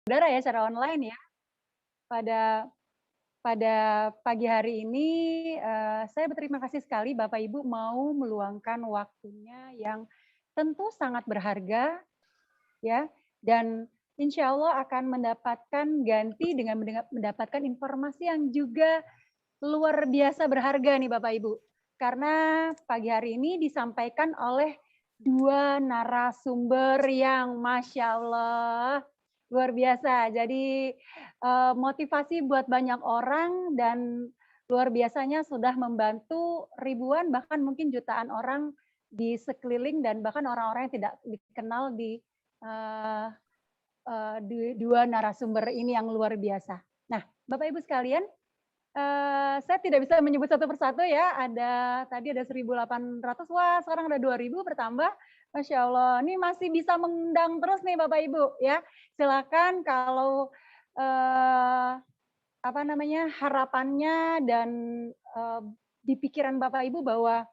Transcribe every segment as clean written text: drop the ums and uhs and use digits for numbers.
Saudara ya secara online ya. Pada pada pagi hari ini, saya berterima kasih sekali Bapak Ibu mau meluangkan waktunya yang tentu sangat berharga ya, dan insya Allah akan mendapatkan ganti dengan mendapatkan informasi yang juga luar biasa berharga nih Bapak Ibu. Karena pagi hari ini disampaikan oleh 2 narasumber yang Masya Allah luar biasa. Jadi, motivasi buat banyak orang dan luar biasanya sudah membantu ribuan bahkan mungkin jutaan orang di sekeliling dan bahkan orang-orang yang tidak dikenal di, eee di 2 narasumber ini yang luar biasa. Nah, Bapak Ibu sekalian, saya tidak bisa menyebut satu persatu ya, tadi ada 1.800, wah sekarang ada 2.000 bertambah, Masya Allah. Ini masih bisa mengundang terus nih Bapak Ibu ya. Silakan kalau, eee, apa namanya, harapannya dan, eee, di pikiran Bapak Ibu bahwa,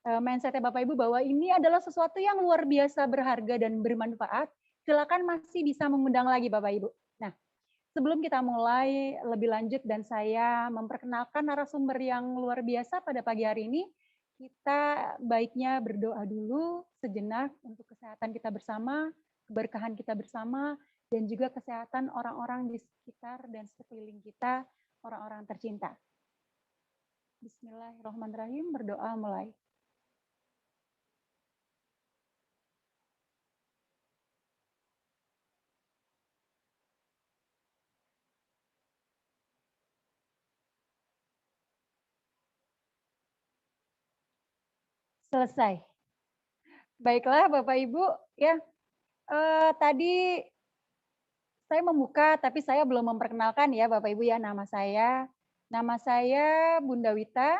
mindset-nya Bapak Ibu bahwa ini adalah sesuatu yang luar biasa berharga dan bermanfaat, silakan masih bisa mengundang lagi Bapak Ibu. Nah, sebelum kita mulai lebih lanjut dan saya memperkenalkan narasumber yang luar biasa pada pagi hari ini, kita baiknya berdoa dulu sejenak untuk kesehatan kita bersama, keberkahan kita bersama, dan juga kesehatan orang-orang di sekitar dan sekeliling kita, orang-orang tercinta. Bismillahirrahmanirrahim, berdoa mulai. Selesai. Baiklah Bapak Ibu, ya, tadi saya membuka, tapi saya belum memperkenalkan ya Bapak Ibu ya, nama saya Bunda Wita,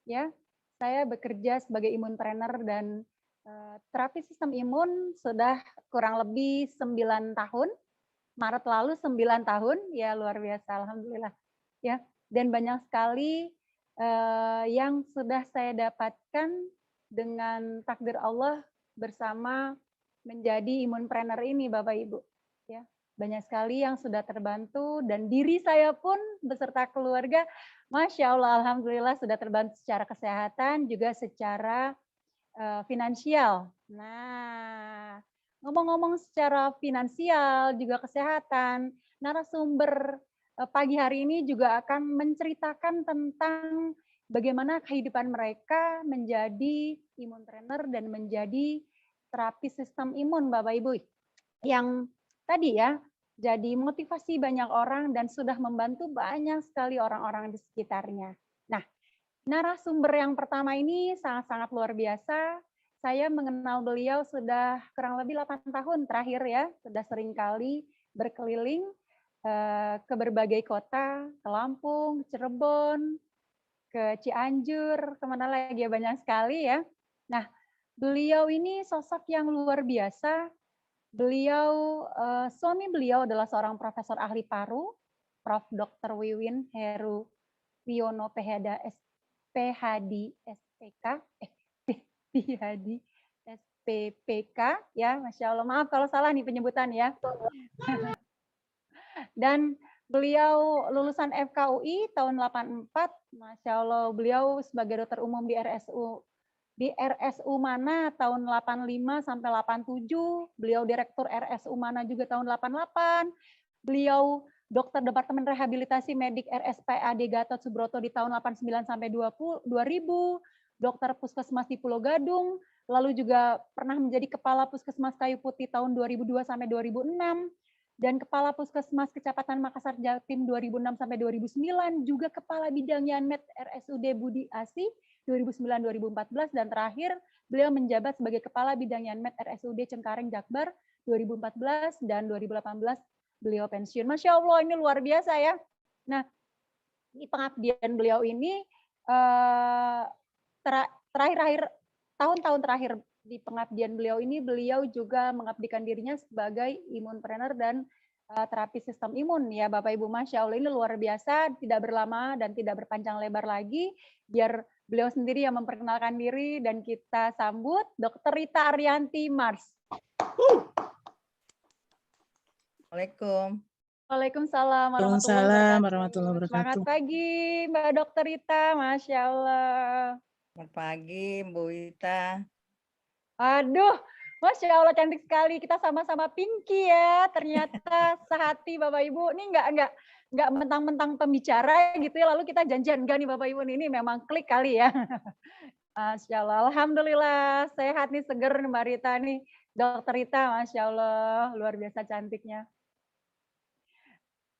ya. Saya bekerja sebagai imun trainer dan, terapi sistem imun sudah kurang lebih 9 tahun, Maret lalu 9 tahun, ya luar biasa alhamdulillah, ya. Dan banyak sekali, yang sudah saya dapatkan dengan takdir Allah bersama menjadi imun trainer ini Bapak Ibu, ya. Banyak sekali yang sudah terbantu dan diri saya pun beserta keluarga, Masya Allah, alhamdulillah sudah terbantu secara kesehatan, juga secara, finansial. Nah, ngomong-ngomong secara finansial, juga kesehatan, narasumber, pagi hari ini juga akan menceritakan tentang bagaimana kehidupan mereka menjadi imun trainer dan menjadi terapis sistem imun Bapak Ibu, yang tadi ya, jadi motivasi banyak orang dan sudah membantu banyak sekali orang-orang di sekitarnya. Nah, narasumber yang pertama ini sangat-sangat luar biasa. Saya mengenal beliau sudah kurang lebih 8 tahun terakhir ya, sudah sering kali berkeliling, ke berbagai kota, ke Lampung, Cirebon, ke Cianjur, kemana lagi ya, banyak sekali ya. Nah, beliau ini sosok yang luar biasa. Suami beliau adalah seorang profesor ahli paru, Prof. Dr. Wiwin Heru Wiono PhD SPK, PhD SPPK ya, Masya Allah. Maaf kalau salah nih penyebutan ya. Dan beliau lulusan FKUI tahun 84, Masya Allah. Beliau sebagai dokter umum di RSU Mana tahun 85 sampai 87, beliau direktur RSU Mana juga tahun 88, beliau dokter Departemen Rehabilitasi Medik RSPAD Gatot Subroto di tahun 89 sampai 2000, dokter Puskesmas di Pulau Gadung, lalu juga pernah menjadi Kepala Puskesmas Kayu Putih tahun 2002 sampai 2006, dan Kepala Puskesmas Kecamatan Makassar Jatim 2006 sampai 2009, juga Kepala Bidang Yanmed RSUD Budi Asi 2009-2014, dan terakhir beliau menjabat sebagai Kepala Bidang Yanmed RSUD Cengkareng Jakbar 2014 dan 2018 beliau pensiun. Masya Allah, ini luar biasa ya. Nah, di pengabdian beliau ini, terakhir-akhir tahun-tahun terakhir di pengabdian beliau ini, beliau juga mengabdikan dirinya sebagai imun trainer dan terapi sistem imun ya Bapak Ibu. Masya Allah, ini luar biasa, tidak berlama dan tidak berpanjang lebar lagi, biar beliau sendiri yang memperkenalkan diri dan kita sambut Dr. Rita Ariyanti Mars. Assalamualaikum. Waalaikumsalam warahmatullahi Waalaikumsalam warahmatullahi wabarakatuh. Semangat wabarakatuh. pagi Mbak Dokter Rita, Masya Allah. Selamat pagi, Bu Wita. Aduh, Masya Allah cantik sekali. Kita sama-sama pinky ya. Ternyata sehati Bapak Ibu. Ini nggak mentang-mentang pembicara gitu ya. Lalu kita janjian enggak nih Bapak Ibu nih. Ini memang klik kali ya. Masya Allah. Alhamdulillah sehat nih, seger nih Mbak Rita nih. Dokter Rita, Masya Allah luar biasa cantiknya.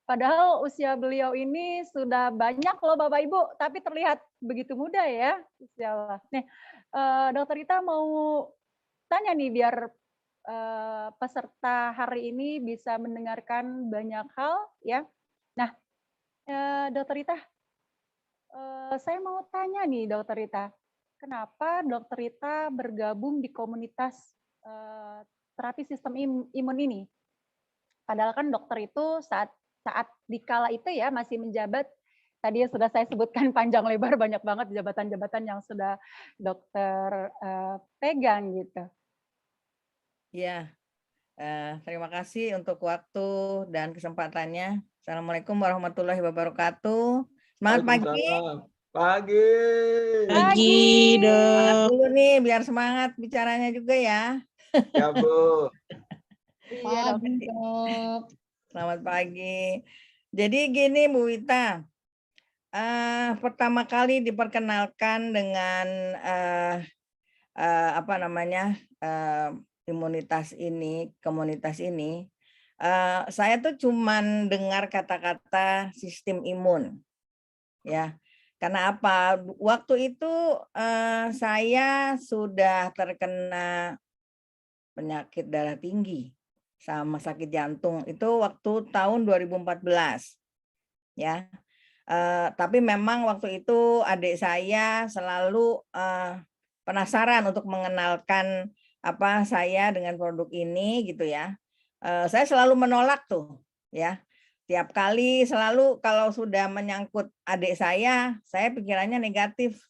Padahal usia beliau ini sudah banyak loh Bapak Ibu, tapi terlihat begitu muda ya. Masya Allah. Nih, Dokter Rita mau tanya nih biar peserta hari ini bisa mendengarkan banyak hal ya. Nah, Dokter Rita, saya mau tanya nih Dokter Rita, kenapa Dokter Rita bergabung di komunitas terapi sistem imun ini? Padahal kan dokter itu saat saat dikala itu ya masih menjabat, tadi sudah saya sebutkan panjang lebar banyak banget jabatan-jabatan yang sudah dokter pegang gitu. Ya, terima kasih untuk waktu dan kesempatannya. Assalamualaikum warahmatullahi wabarakatuh. Semangat pagi. Waalaikumsalam. Pagi. Pagi, Semangat Dok. dulu nih, biar semangat bicaranya juga ya. Ya, Bu. Iya dok. Pagi, Dok. Selamat pagi. Jadi gini Bu Wita, pertama kali diperkenalkan dengan apa namanya imunitas ini, komunitas ini, saya tuh cuman dengar kata-kata sistem imun, ya. Karena apa? Waktu itu saya sudah terkena penyakit darah tinggi sama sakit jantung itu waktu tahun 2014, ya. Tapi memang waktu itu adik saya selalu penasaran untuk mengenalkan apa saya dengan produk ini gitu ya. Saya selalu menolak tuh ya. Tiap kali selalu kalau sudah menyangkut adik saya pikirannya negatif.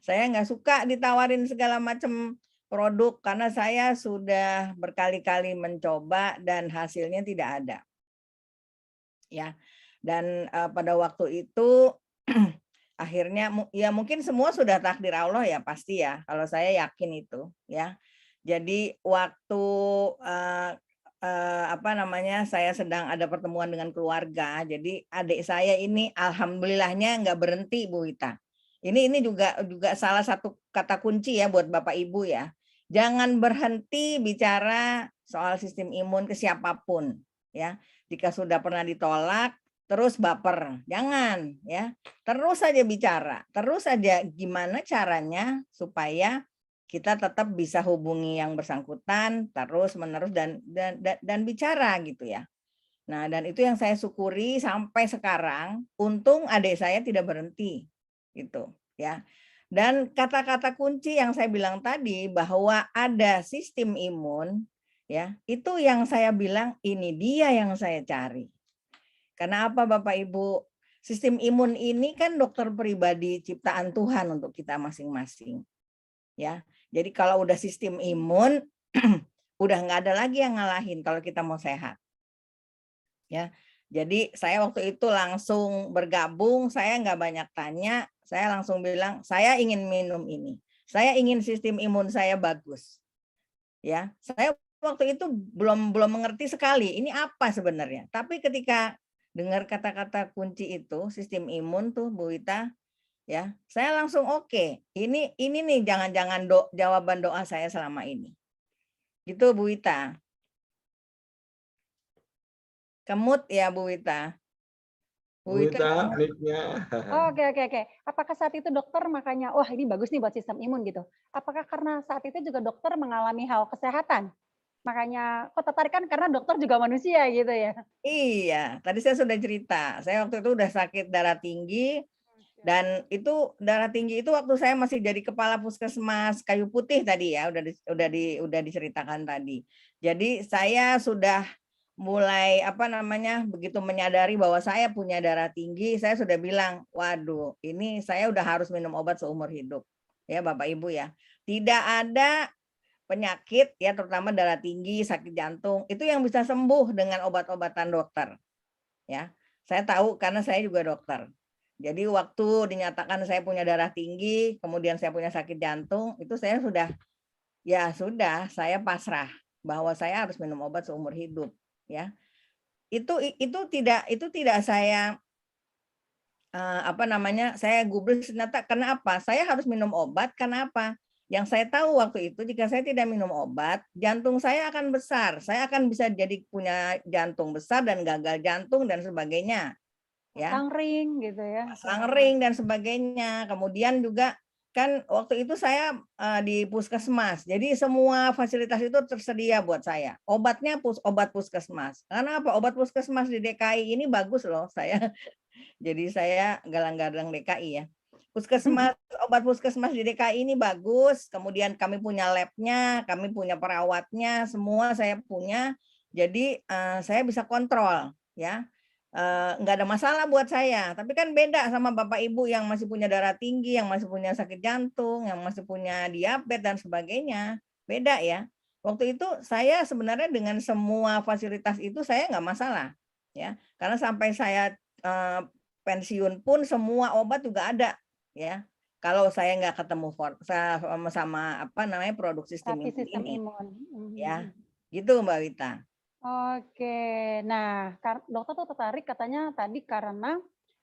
Saya nggak suka ditawarin segala macam produk karena saya sudah berkali-kali mencoba dan hasilnya tidak ada. Ya. Dan pada waktu itu akhirnya ya mungkin semua sudah takdir Allah ya pasti ya, kalau saya yakin itu ya. Jadi waktu apa namanya saya sedang ada pertemuan dengan keluarga, jadi adik saya ini alhamdulillahnya nggak berhenti Bu Wita. Ini juga salah satu kata kunci ya buat Bapak Ibu ya. Jangan berhenti bicara soal sistem imun ke siapapun ya. Jika sudah pernah ditolak terus baper, jangan ya. Terus saja bicara, terus saja gimana caranya supaya kita tetap bisa hubungi yang bersangkutan terus menerus dan bicara gitu ya. Nah, dan itu yang saya syukuri sampai sekarang, untung adik saya tidak berhenti gitu ya. Dan kata-kata kunci yang saya bilang tadi bahwa ada sistem imun ya, itu yang saya bilang ini dia yang saya cari. Karena apa Bapak Ibu? Sistem imun ini kan dokter pribadi ciptaan Tuhan untuk kita masing-masing. Ya. Jadi kalau udah sistem imun udah nggak ada lagi yang ngalahin kalau kita mau sehat. Ya. Jadi saya waktu itu langsung bergabung, saya nggak banyak tanya, saya langsung bilang saya ingin minum ini. Saya ingin sistem imun saya bagus. Ya, saya waktu itu belum mengerti sekali ini apa sebenarnya. Tapi ketika dengar kata-kata kunci itu sistem imun tuh Bu Wita, ya saya langsung oke. Ini nih jangan-jangan jawaban doa saya selama ini. Gitu Bu Wita. Kemut ya Bu Wita. Bu Wita, mic-nya. Oke. Apakah saat itu dokter makanya, wah ini bagus nih buat sistem imun gitu. Apakah karena saat itu juga dokter mengalami hal kesehatan? Makanya kok tertarik kan karena dokter juga manusia gitu ya. Iya, tadi saya sudah cerita. Saya waktu itu udah sakit darah tinggi dan itu darah tinggi itu waktu saya masih jadi kepala puskesmas Kayu Putih tadi ya, udah diceritakan tadi. Jadi saya sudah mulai apa namanya begitu menyadari bahwa saya punya darah tinggi, saya sudah bilang, waduh, ini saya udah harus minum obat seumur hidup. Ya Bapak Ibu ya. Tidak ada penyakit ya terutama darah tinggi, sakit jantung itu yang bisa sembuh dengan obat-obatan dokter. ya. Saya tahu karena saya juga dokter. Jadi waktu dinyatakan saya punya darah tinggi, kemudian saya punya sakit jantung, itu saya sudah saya pasrah bahwa saya harus minum obat seumur hidup, ya. Itu tidak saya saya gubris ternyata kenapa? Saya harus minum obat karena apa? Yang saya tahu waktu itu jika saya tidak minum obat, jantung saya akan besar. Saya akan bisa jadi punya jantung besar dan gagal jantung dan sebagainya, ya. Pasang ring gitu ya. Pasang ring dan sebagainya. Kemudian juga kan waktu itu saya di puskesmas. Jadi semua fasilitas itu tersedia buat saya. Obatnya obat puskesmas. Karena apa? Obat puskesmas di DKI ini bagus loh. Jadi saya galang-galang DKI ya. Obat puskesmas di DKI ini bagus. Kemudian kami punya labnya, kami punya perawatnya, semua saya punya. Jadi saya bisa kontrol, ya. Nggak ada masalah buat saya. Tapi kan beda sama Bapak Ibu yang masih punya darah tinggi, yang masih punya sakit jantung, yang masih punya diabetes dan sebagainya. Beda ya. Waktu itu saya sebenarnya dengan semua fasilitas itu saya nggak masalah, ya. Karena sampai saya pensiun pun semua obat juga ada, ya. Kalau saya nggak ketemu sama produk sistem Tapi imun sistem ini, imun. ya. Gitu Mbak Wita. Oke, nah dokter tuh tertarik katanya tadi karena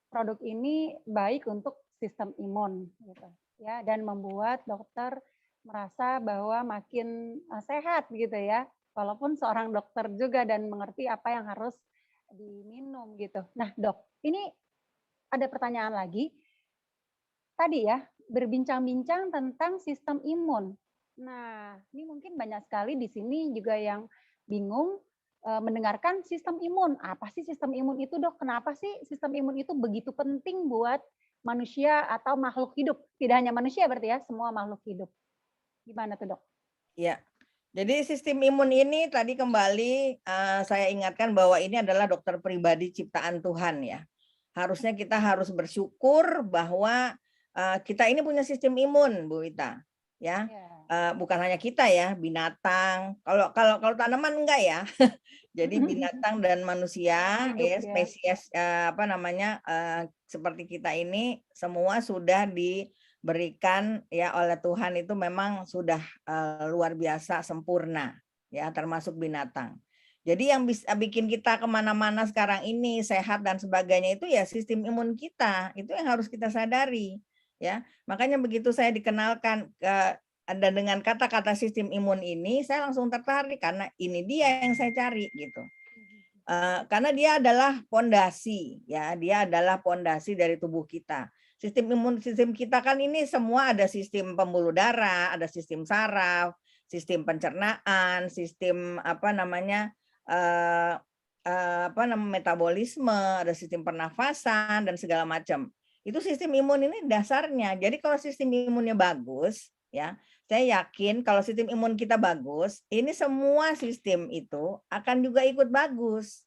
produk ini baik untuk sistem imun, gitu ya, dan membuat dokter merasa bahwa makin sehat gitu ya, walaupun seorang dokter juga dan mengerti apa yang harus diminum gitu. Nah dok, ini ada pertanyaan lagi. Tadi ya, berbincang-bincang tentang sistem imun. Nah, ini mungkin banyak sekali di sini juga yang bingung mendengarkan sistem imun. Apa sih sistem imun itu, Dok? Kenapa sih sistem imun itu begitu penting buat manusia atau makhluk hidup? Tidak hanya manusia berarti ya, semua makhluk hidup. Gimana tuh, Dok? Ya. Jadi sistem imun ini tadi kembali saya ingatkan bahwa ini adalah dokter pribadi ciptaan Tuhan ya. Harusnya kita harus bersyukur bahwa kita ini punya sistem imun, Bu Wita, ya. Bukan hanya kita ya, binatang. Kalau tanaman enggak ya. Jadi binatang dan manusia, ya, spesies seperti kita ini semua sudah diberikan ya oleh Tuhan itu memang sudah luar biasa sempurna, ya, termasuk binatang. Jadi yang bisa bikin kita kemana-mana sekarang ini sehat dan sebagainya itu ya sistem imun kita, itu yang harus kita sadari, ya. Makanya begitu saya dikenalkan dan dengan kata-kata sistem imun ini, saya langsung tertarik karena ini dia yang saya cari gitu. Karena dia adalah pondasi, ya, dia adalah pondasi dari tubuh kita. Sistem kita kan ini semua ada sistem pembuluh darah, ada sistem saraf, sistem pencernaan, sistem metabolisme, ada sistem pernafasan dan segala macam. Itu sistem imun ini dasarnya. Jadi kalau sistem imunnya bagus, ya, saya yakin kalau sistem imun kita bagus, ini semua sistem itu akan juga ikut bagus,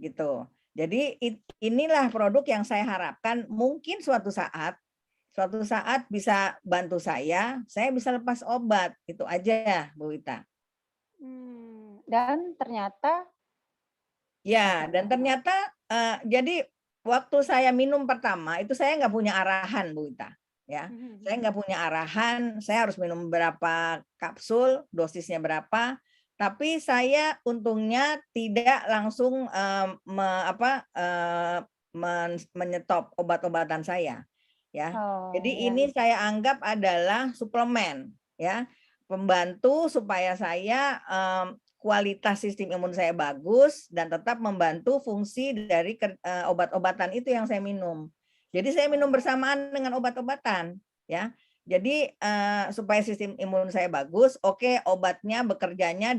gitu. Jadi inilah produk yang saya harapkan mungkin suatu saat bisa bantu saya bisa lepas obat. Itu aja, Bu Wita. Dan ternyata Ya, dan ternyata jadi waktu saya minum pertama itu saya nggak punya arahan, Bu Wita. Ya, saya nggak punya arahan. Saya harus minum berapa kapsul, dosisnya berapa. Tapi saya untungnya tidak langsung menyetop obat-obatan saya. Ya, jadi ini saya anggap adalah suplemen, ya, pembantu supaya saya kualitas sistem imun saya bagus dan tetap membantu fungsi dari obat-obatan itu yang saya minum. Jadi saya minum bersamaan dengan obat-obatan, ya. Jadi supaya sistem imun saya bagus, oke, obatnya bekerjanya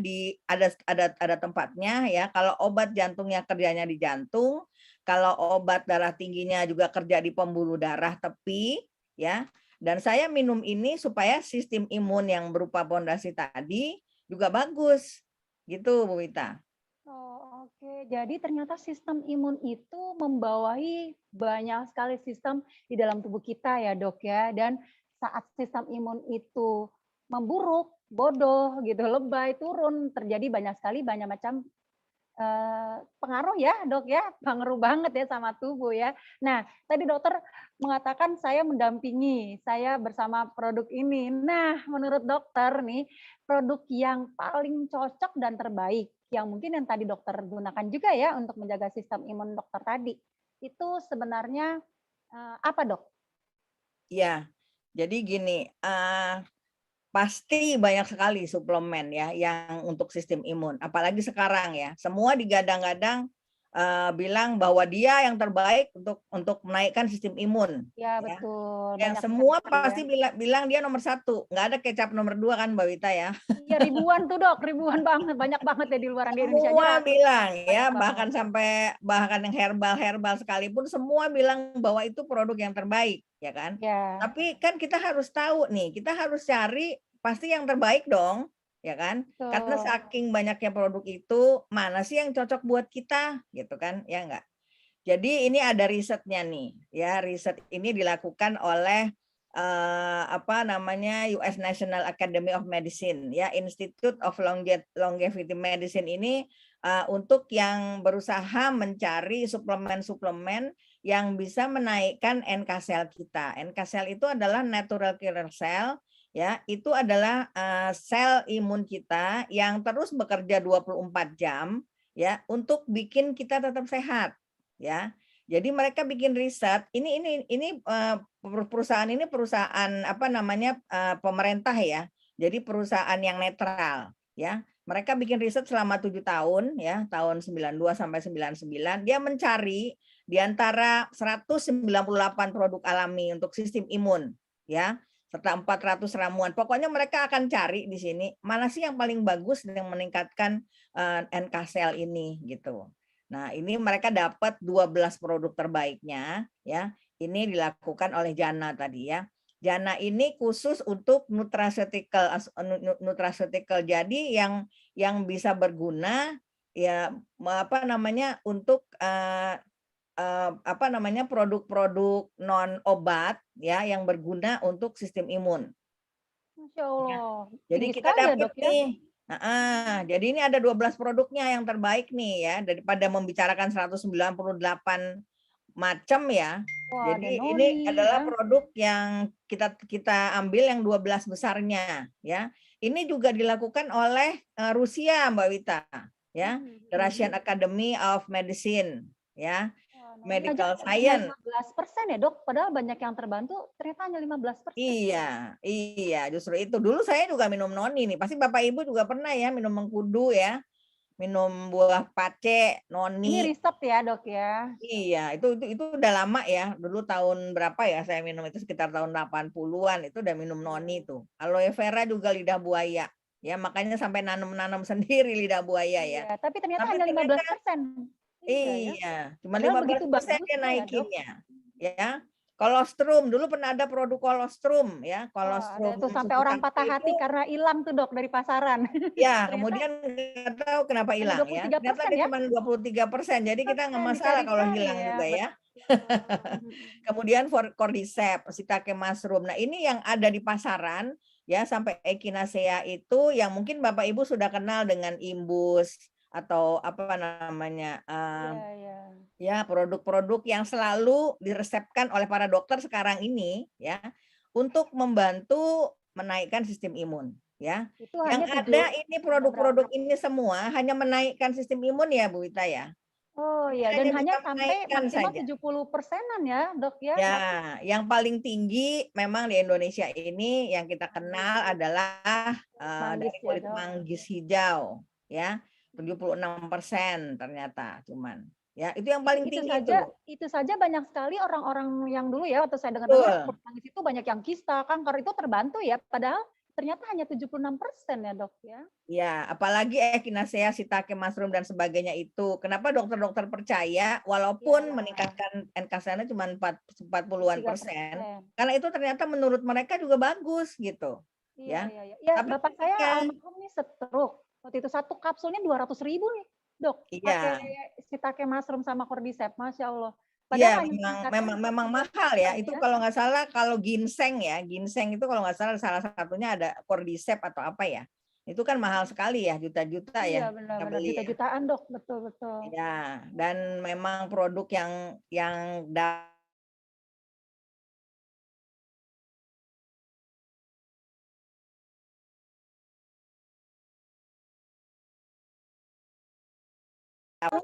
ada tempatnya ya. Kalau obat jantungnya kerjanya di jantung, kalau obat darah tingginya juga kerja di pembuluh darah tepi, ya. Dan saya minum ini supaya sistem imun yang berupa pondasi tadi juga bagus. Gitu, Bu Wita. Oh, oke. Jadi ternyata sistem imun itu membawahi banyak sekali sistem di dalam tubuh kita ya, Dok ya. Dan saat sistem imun itu memburuk, bodoh gitu, lebay, turun, terjadi banyak sekali banyak macam pengaruh ya dok ya, pengaruh banget ya sama tubuh ya. Nah tadi dokter mengatakan saya mendampingi, saya bersama produk ini. Nah menurut dokter nih, produk yang paling cocok dan terbaik, yang mungkin yang tadi dokter gunakan juga ya untuk menjaga sistem imun dokter tadi, itu sebenarnya apa dok? Ya, jadi gini, pasti banyak sekali suplemen ya yang untuk sistem imun. Apalagi sekarang ya, semua digadang-gadang bilang bahwa dia yang terbaik untuk menaikkan sistem imun. Ya Ya, betul, yang banyak semua sekali ya. pasti bilang dia nomor 1. Nggak ada kecap nomor 2 kan, Mbak Wita ya. Iya ribuan tuh dok, ribuan banget, banyak banget ya di luaran di Indonesia aja Semua bilang banyak ya, banget. bahkan yang herbal sekalipun semua bilang bahwa itu produk yang terbaik, ya kan? Ya, Tapi kan kita harus tahu nih, kita harus cari pasti yang terbaik dong, ya kan? Karena betul. saking banyaknya produk itu, mana sih yang cocok buat kita, gitu kan? Ya enggak? Jadi ini ada risetnya nih, ya riset ini dilakukan oleh US National Academy of Medicine, ya Institute of Longevity Medicine ini untuk yang berusaha mencari suplemen-suplemen yang bisa menaikkan NK sel kita. NK sel itu adalah natural killer cell, ya itu adalah sel imun kita yang terus bekerja 24 jam, ya untuk bikin kita tetap sehat. Ya, jadi mereka bikin riset. Ini perusahaan ini perusahaan apa namanya pemerintah ya. Jadi perusahaan yang netral ya. Mereka bikin riset selama 7 tahun ya, tahun 92 sampai 99. Dia mencari di antara 198 produk alami untuk sistem imun ya, serta 400 ramuan. Pokoknya mereka akan cari di sini mana sih yang paling bagus yang meningkatkan NK sel ini gitu. Nah, ini mereka dapat 12 produk terbaiknya ya. Ini dilakukan oleh Jana tadi ya. Jana ini khusus untuk nutraceutical jadi yang bisa berguna ya apa namanya untuk apa namanya produk-produk non obat ya yang berguna untuk sistem imun. Masya Ya. Allah, Jadi tinggi kita sekali ya dapat dok ya. nih. Jadi ini ada 12 produknya yang terbaik nih ya daripada membicarakan 198 macam ya. Wah ada Jadi ini noni adalah ya. produk yang kita ambil yang 12 besarnya ya. Ini juga dilakukan oleh Rusia Mbak Wita ya. The Russian Academy of Medicine ya. Wah, noni aja Medical hanya Science. 15% ya dok, padahal banyak yang terbantu, ternyata hanya 15%. Iya, justru itu. Dulu saya juga minum noni nih. Pasti Bapak Ibu juga pernah ya minum mengkudu ya, minum buah pace, Ini noni. riset ya dok ya. Iya, itu udah lama ya. Dulu tahun berapa ya saya minum itu sekitar tahun 80-an itu udah minum noni tuh. Aloe vera juga lidah buaya. Ya, makanya sampai nanam-nanam sendiri lidah buaya ya. Iya, tapi ternyata Tapi hanya ternyata 15%. Iya ya, iya, cuma padahal begitu 15% dia bagusnya ya dok. naikinnya. Ya. Kolostrum, dulu pernah ada produk kolostrum ya. Wah ada Kolostrum tuh sampai susu orang patah sakti itu hati karena hilang tuh dok dari pasaran. ya, Ternyata kemudian nggak tahu kenapa hanya hilang ya. Ternyata 23% dia ya. cuma 23%. Jadi kita nggak masalah kalau Dicari-cari hilang ya, juga ya. betul. Kemudian cordyceps, shiitake mushroom. Nah, ini yang ada di pasaran ya sampai echinacea itu yang mungkin Bapak Ibu sudah kenal dengan imbus atau apa namanya Iya, iya. ya produk-produk yang selalu diresepkan oleh para dokter sekarang ini ya untuk membantu menaikkan sistem imun ya. Itu Yang hanya ada ini berapa? produk-produk ini semua hanya menaikkan sistem imun ya Bu Wita ya. Oh Ini iya, dan hanya hanya bisa sampai menaikkan maksimal saja. 70%-an ya, Dok ya? Ya, yang paling tinggi memang di Indonesia ini yang kita kenal adalah Manggis dari ya, kulit Dok. manggis hijau, ya 76% ternyata cuman. Ya, itu yang paling Itu tinggi saja tuh. itu saja banyak sekali orang-orang yang dulu ya, waktu saya dengar-dengar Betul. kulit manggis itu banyak yang kista, kanker itu terbantu ya, padahal ternyata hanya 76% ya, Dok ya? Ya, apalagi echinacea, shiitake mushroom dan sebagainya itu. Kenapa dokter-dokter percaya walaupun Iya. meningkatkan NK sel-nya cuma 40-an%, 3%. karena itu ternyata menurut mereka juga bagus gitu. Iya, Ya. iya, iya. Ya, Tapi bapak saya ketika almarhum nih stroke. Waktu itu 1 kapsulnya 200.000 nih, Dok. Pakai iya, shiitake mushroom sama cordyceps, Masya Allah. iya Padahal hanya memang meningkatkan memang memang mahal ya. 3% Itu ya. kalau nggak salah kalau ginseng ya, ginseng itu kalau nggak salah satunya ada cordyceps atau apa ya. Itu kan mahal sekali ya, juta-juta Iya, ya kita benar-benar beli ya. juta-jutaan, Dok. Betul, betul. Ya, dan memang produk yang dapat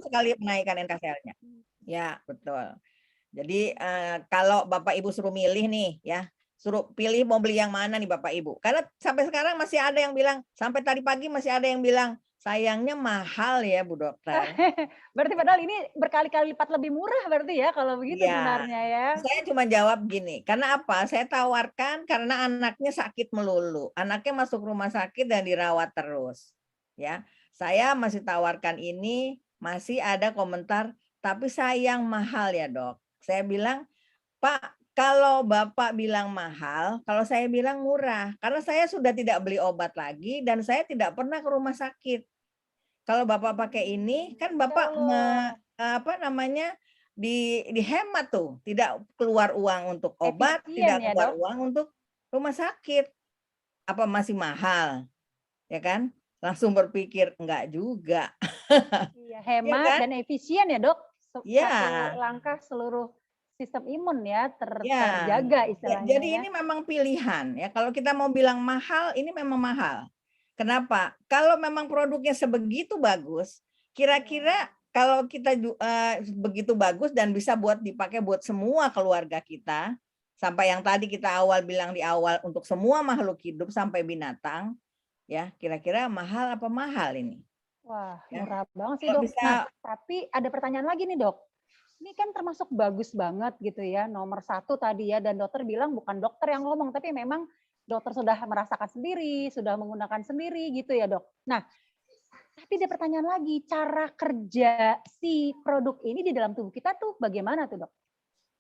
sekali menaikkan NKCL-nya. Ya, betul. Jadi kalau Bapak Ibu suruh milih nih ya, suruh pilih mau beli yang mana nih Bapak Ibu. Karena sampai sekarang masih ada yang bilang, sampai tadi pagi masih ada yang bilang, sayangnya mahal ya Bu Dokter. Berarti padahal ini berkali-kali lipat lebih murah berarti ya kalau begitu Iya, sebenarnya ya? saya cuma jawab gini, karena apa? Saya tawarkan karena anaknya sakit melulu. Anaknya masuk rumah sakit dan dirawat terus. Ya, saya masih tawarkan ini, masih ada komentar, tapi sayang mahal ya Dok. Saya bilang, Pak, kalau Bapak bilang mahal, kalau saya bilang murah, karena saya sudah tidak beli obat lagi dan saya tidak pernah ke rumah sakit. Kalau Bapak pakai ini, kan Bapak Allah. apa namanya, dihemat tuh, tidak keluar uang untuk obat, Efisien tidak ya, keluar Dok? uang untuk rumah sakit. Apa masih mahal? Ya kan? Langsung berpikir, enggak juga. Iya, Ya hemat kan? dan efisien ya, Dok. Satu Ya. langkah seluruh sistem imun ya Ya, terjaga istilahnya jadi ya. ini memang pilihan ya. Kalau kita mau bilang mahal, ini memang mahal. Kenapa? Kalau memang produknya sebegitu bagus, kira-kira kalau kita begitu bagus dan bisa buat dipakai buat semua keluarga kita, sampai yang tadi kita awal bilang di awal untuk semua makhluk hidup sampai binatang, ya kira-kira mahal apa mahal ini? Wah, Ya, murah banget sih, kalau Dok. bisa, Nah, tapi ada pertanyaan lagi nih, Dok. Ini kan termasuk bagus banget gitu ya, nomor 1 tadi ya, dan dokter bilang bukan dokter yang ngomong, tapi memang dokter sudah merasakan sendiri, sudah menggunakan sendiri gitu ya, Dok. Nah, tapi ada pertanyaan lagi, cara kerja si produk ini di dalam tubuh kita tuh bagaimana tuh, Dok?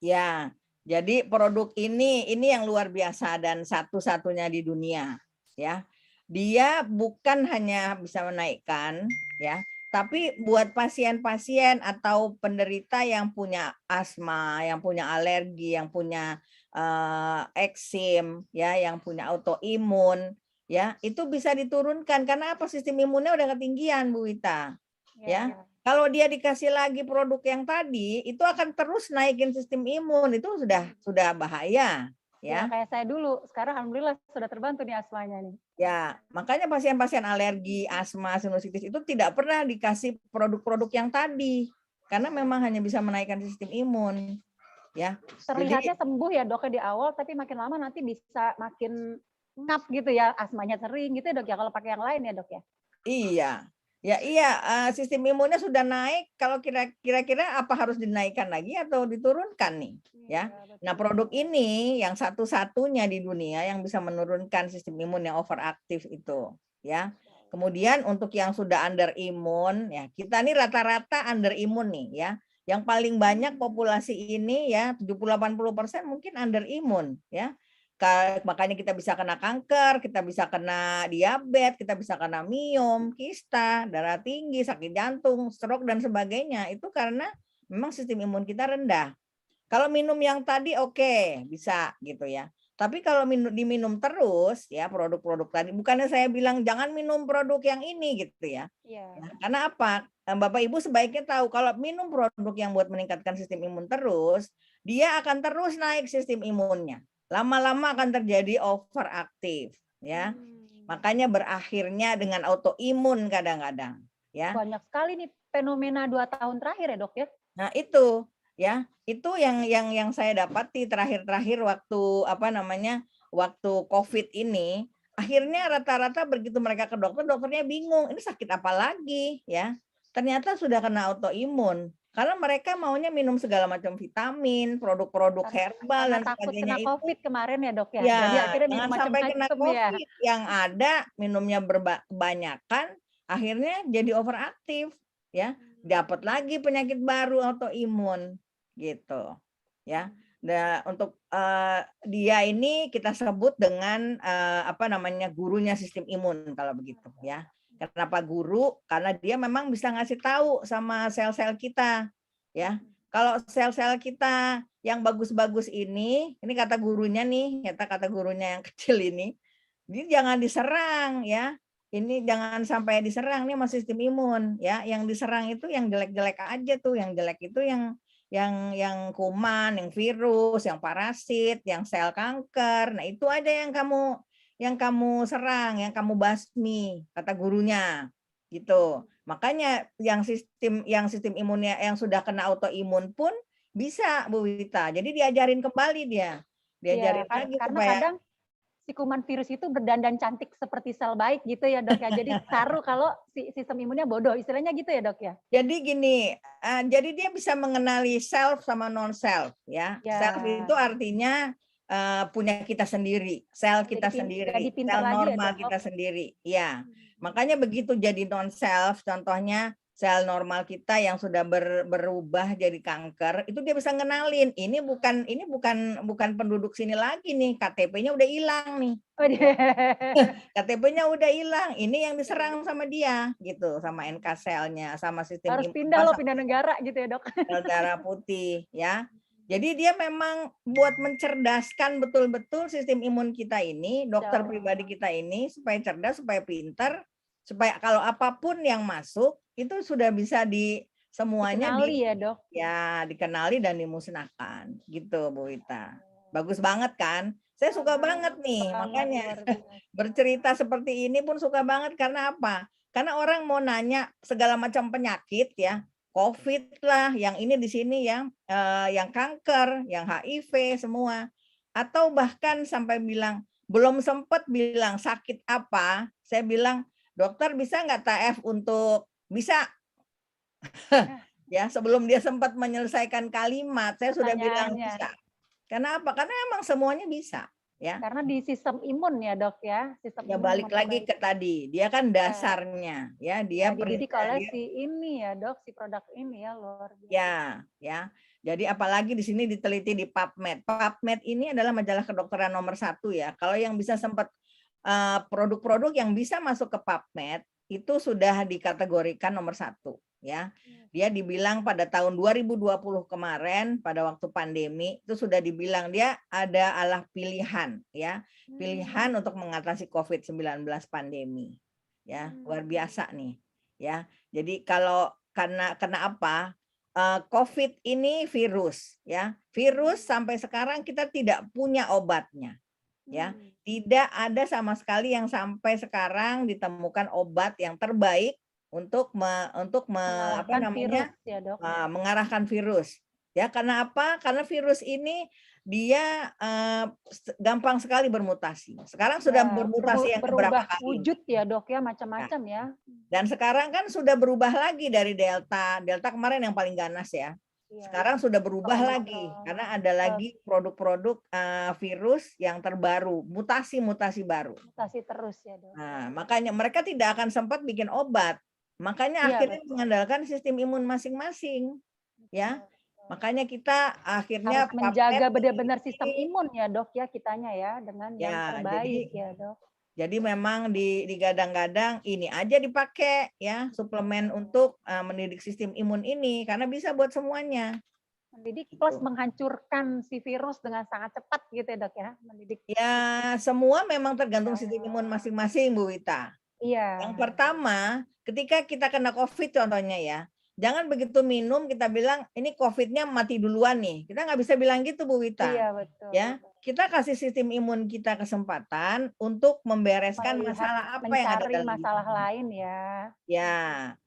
ya. Jadi produk ini yang luar biasa dan satu-satunya di dunia, ya. Dia bukan hanya bisa menaikkan, ya, tapi buat pasien-pasien atau penderita yang punya asma, yang punya alergi, yang punya eksim, ya, yang punya autoimun, ya, itu bisa diturunkan karena apa? Sistem imunnya udah ketinggian, Bu Wita, ya. Ya. Kalau dia dikasih lagi produk yang tadi, itu akan terus naikin sistem imun, itu sudah bahaya, Ya, ya. kayak saya dulu. Sekarang alhamdulillah sudah terbantu nih asmanya nih. Ya, makanya pasien-pasien alergi, asma, sinusitis itu tidak pernah dikasih produk-produk yang tadi, karena memang hanya bisa menaikkan sistem imun, ya. Jadi Terlihatnya sembuh ya, Dok, di awal, tapi makin lama nanti bisa makin ngap gitu ya, asmanya sering gitu ya, Dok, ya, kalau pakai yang lain ya, Dok, ya? iya, ya iya, sistem imunnya sudah naik, kalau kira-kira apa harus dinaikkan lagi atau diturunkan nih, ya. Iya, Nah, betul. produk ini yang satu-satunya di dunia yang bisa menurunkan sistem imun yang overaktif itu, ya. Kemudian untuk yang sudah under imun, ya kita nih rata-rata under imun nih, ya. Yang paling banyak populasi ini ya 70-80% mungkin under imun, ya. Makanya kita bisa kena kanker, kita bisa kena diabetes, kita bisa kena miom, kista, darah tinggi, sakit jantung, stroke dan sebagainya. Itu karena memang sistem imun kita rendah. Kalau minum yang tadi oke, bisa gitu ya. Tapi kalau diminum terus ya produk-produk tadi, bukannya saya bilang jangan minum produk yang ini gitu ya. Iya. Ya, karena apa? Bapak Ibu sebaiknya tahu kalau minum produk yang buat meningkatkan sistem imun terus, dia akan terus naik sistem imunnya. Lama-lama akan terjadi overaktif ya. Makanya berakhirnya dengan autoimun kadang-kadang ya. Banyak sekali nih fenomena 2 tahun terakhir ya, Dok, ya? Nah, itu ya, itu yang saya dapati terakhir-terakhir waktu apa namanya? Waktu Covid ini, akhirnya rata-rata begitu mereka ke dokter, dokternya bingung, ini sakit apa lagi ya? Ternyata sudah kena autoimun. Karena mereka maunya minum segala macam vitamin, produk-produk herbal Karena dan takut sebagainya kena itu. COVID kemarin ya, Dok, ya? Jadi Ya, akhirnya minum jangan sampai kena macam-macam ya? COVID, yang ada minumnya kebanyakan, akhirnya jadi overaktif ya. Dapat lagi penyakit baru autoimun gitu ya. Nah, untuk dia ini kita sebut dengan apa namanya, gurunya sistem imun kalau begitu ya. Kenapa guru? Karena dia memang bisa ngasih tahu sama sel-sel kita ya. Kalau sel-sel kita yang bagus-bagus ini kata gurunya nih, kata gurunya yang kecil ini jangan diserang ya. ini jangan sampai diserang nih sama sistem imun ya. Yang diserang itu yang jelek-jelek aja tuh, yang jelek itu yang kuman, yang virus, yang parasit, yang sel kanker. Nah, itu aja yang kamu serang, yang kamu basmi, kata gurunya. Gitu. Makanya yang sistem imunnya yang sudah kena autoimun pun bisa, Bu Wita. Jadi diajarin kembali dia. Iya, Diajarin lagi karena supaya kadang si kuman virus itu berdandan cantik seperti sel baik gitu ya dok ya. Jadi saru kalau si sistem imunnya bodoh, istilahnya gitu ya dok ya. jadi gini, jadi dia bisa mengenali self sama non self ya. Self Ya, itu artinya punya kita sendiri, sel kita jadi sendiri, pinter sel lagi ya normal dok. kita sendiri. Ya, makanya begitu jadi non self, contohnya sel normal kita yang sudah berubah jadi kanker, itu dia bisa ngenalin ini bukan penduduk sini lagi nih, KTP-nya udah hilang nih. Oh, Ya. KTP-nya udah hilang, ini yang diserang sama dia gitu, sama NK selnya, sama sistem harus imun, pindah loh, pindah negara gitu ya dok. sel darah putih ya. Jadi dia memang buat mencerdaskan betul-betul sistem imun kita ini, dokter pribadi kita ini supaya cerdas, supaya pintar, supaya kalau apapun yang masuk itu sudah bisa semuanya Dikenali ya dok. ya dikenali dan dimusnahkan gitu, Bu Wita. Bagus banget kan? Saya suka banget nih, makanya bercerita seperti ini pun suka banget. Karena apa? Karena orang mau nanya segala macam penyakit ya, COVID lah, yang ini di sini yang kanker, yang HIV semua, atau bahkan sampai bilang belum sempat bilang sakit apa, saya bilang dokter bisa nggak TF untuk bisa ya sebelum dia sempat menyelesaikan kalimat, saya sudah bilang bisa. Karena apa? Karena emang semuanya bisa. Ya. Karena di sistem imun ya dok ya, sistem ya imun balik lagi ke tadi, dia kan dasarnya ya dia dididik oleh si ini ya dok, si produk ini ya luar biasa. Ya. Jadi apalagi di sini diteliti di PubMed. PubMed ini adalah majalah kedokteran nomor 1 ya. Kalau yang bisa sempat produk-produk yang bisa masuk ke PubMed itu sudah dikategorikan nomor 1 ya. Dia dibilang pada tahun 2020 kemarin pada waktu pandemi itu sudah dibilang dia adalah pilihan ya. Pilihan untuk mengatasi COVID-19 pandemi. Ya, luar biasa nih ya. Jadi kalau karena apa? COVID ini virus ya. Virus sampai sekarang kita tidak punya obatnya. Ya, tidak ada sama sekali yang sampai sekarang ditemukan obat yang terbaik untuk mengarahkan virus. Ya, karena apa? Karena virus ini dia gampang sekali bermutasi. Sekarang sudah bermutasi yang beberapa kali. Wujud ya dok ya, macam-macam ya. Dan sekarang kan sudah berubah lagi dari Delta. Delta kemarin yang paling ganas ya. Sekarang sudah berubah lagi karena ada lagi produk-produk virus yang terbaru, mutasi-mutasi baru. Mutasi terus ya dok. Nah, makanya mereka tidak akan sempat bikin obat. Makanya akhirnya mengandalkan sistem imun masing-masing. Ya. Makanya kita akhirnya harus menjaga benar-benar sistem imun ya dok ya kitanya ya dengan yang terbaik ya dok. Jadi memang digadang-gadang ini aja dipakai ya suplemen untuk mendidik sistem imun ini karena bisa buat semuanya. Mendidik plus menghancurkan si virus dengan sangat cepat gitu ya dok ya. Mendidik. Ya semua memang tergantung sistem imun masing-masing Bu Wita. Iya. Yang pertama ketika kita kena COVID contohnya ya. Jangan begitu minum kita bilang ini COVID-nya mati duluan nih. Kita nggak bisa bilang gitu Bu Wita. Iya betul. Ya, kita kasih sistem imun kita kesempatan untuk membereskan masalah apa yang ada dalam masalah lain ya. Ya,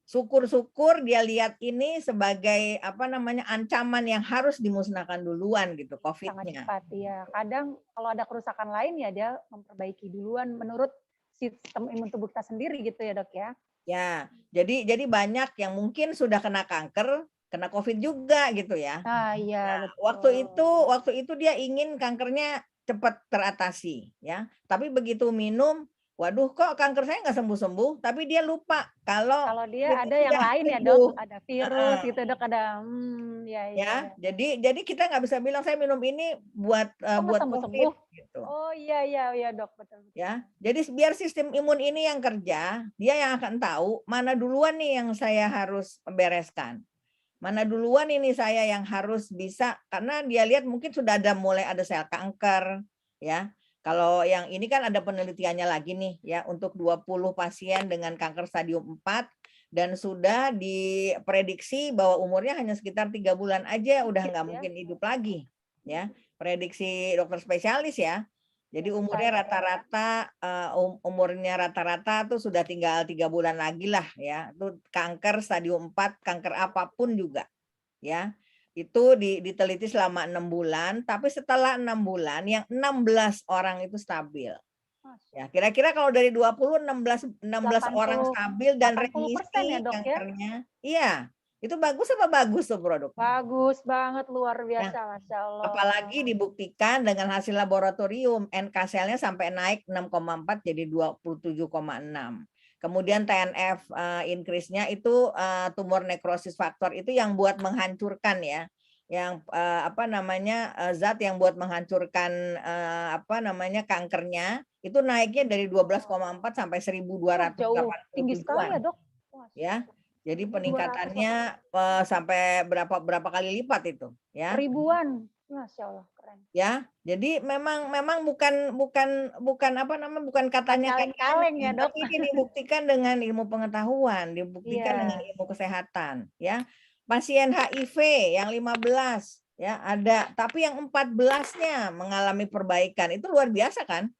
syukur-syukur dia lihat ini sebagai ancaman yang harus dimusnahkan duluan gitu COVID-nya. Sangat cepat ya. Kadang kalau ada kerusakan lain ya dia memperbaiki duluan menurut sistem imun tubuh kita sendiri gitu ya dok ya. Ya, jadi banyak yang mungkin sudah kena kanker, kena COVID juga gitu ya. Iya. Nah, waktu itu dia ingin kankernya cepat teratasi ya. Tapi begitu minum, waduh kok kanker saya nggak sembuh-sembuh, tapi dia lupa kalau dia ada yang lain ya dok, ada virus gitu dok, ada ya. Jadi kita nggak bisa bilang saya minum ini buat COVID gitu. Oh iya dok betul. Ya, jadi biar sistem imun ini yang kerja, dia yang akan tahu mana duluan nih yang saya harus bereskan. Mana duluan ini saya yang harus bisa, karena dia lihat mungkin sudah mulai ada sel kanker ya. Kalau yang ini kan ada penelitiannya lagi nih ya untuk 20 pasien dengan kanker stadium 4 dan sudah diprediksi bahwa umurnya hanya sekitar 3 bulan aja udah nggak mungkin hidup lagi ya. Prediksi dokter spesialis ya. Jadi umurnya rata-rata umurnya rata-rata tuh sudah tinggal 3 bulan lagi lah ya. Itu kanker stadium 4, kanker apapun juga ya. Itu diteliti selama 6 bulan, tapi setelah 6 bulan yang 16 orang itu stabil. Ya, kira-kira kalau dari 20 16 orang 80 stabil dan 80% remisi ya, Dok, ya? kankernya. Iya. Itu bagus apa bagus tuh produknya? Bagus banget, luar Ya. biasa, Masya Allah. Apalagi dibuktikan dengan hasil laboratorium NK selnya sampai naik 6,4 jadi 27,6. Kemudian TNF increase-nya itu tumor necrosis factor itu yang buat menghancurkan ya, yang apa namanya zat yang buat menghancurkan apa namanya kankernya itu naiknya dari 12,4 sampai 1.287. Jauh tinggi sekali ya, Dok. Ya. Jadi 1.200 peningkatannya sampai berapa kali lipat itu ya. Ribuan. Masya Allah, keren. Ya, jadi memang bukan apa namanya bukan katanya Kaleng-kaleng ya, Dok. tapi ini dibuktikan dengan ilmu pengetahuan, dibuktikan dengan Iya. ilmu kesehatan, ya. Pasien HIV yang 15 ya ada, tapi yang 14-nya mengalami perbaikan. Itu luar biasa kan?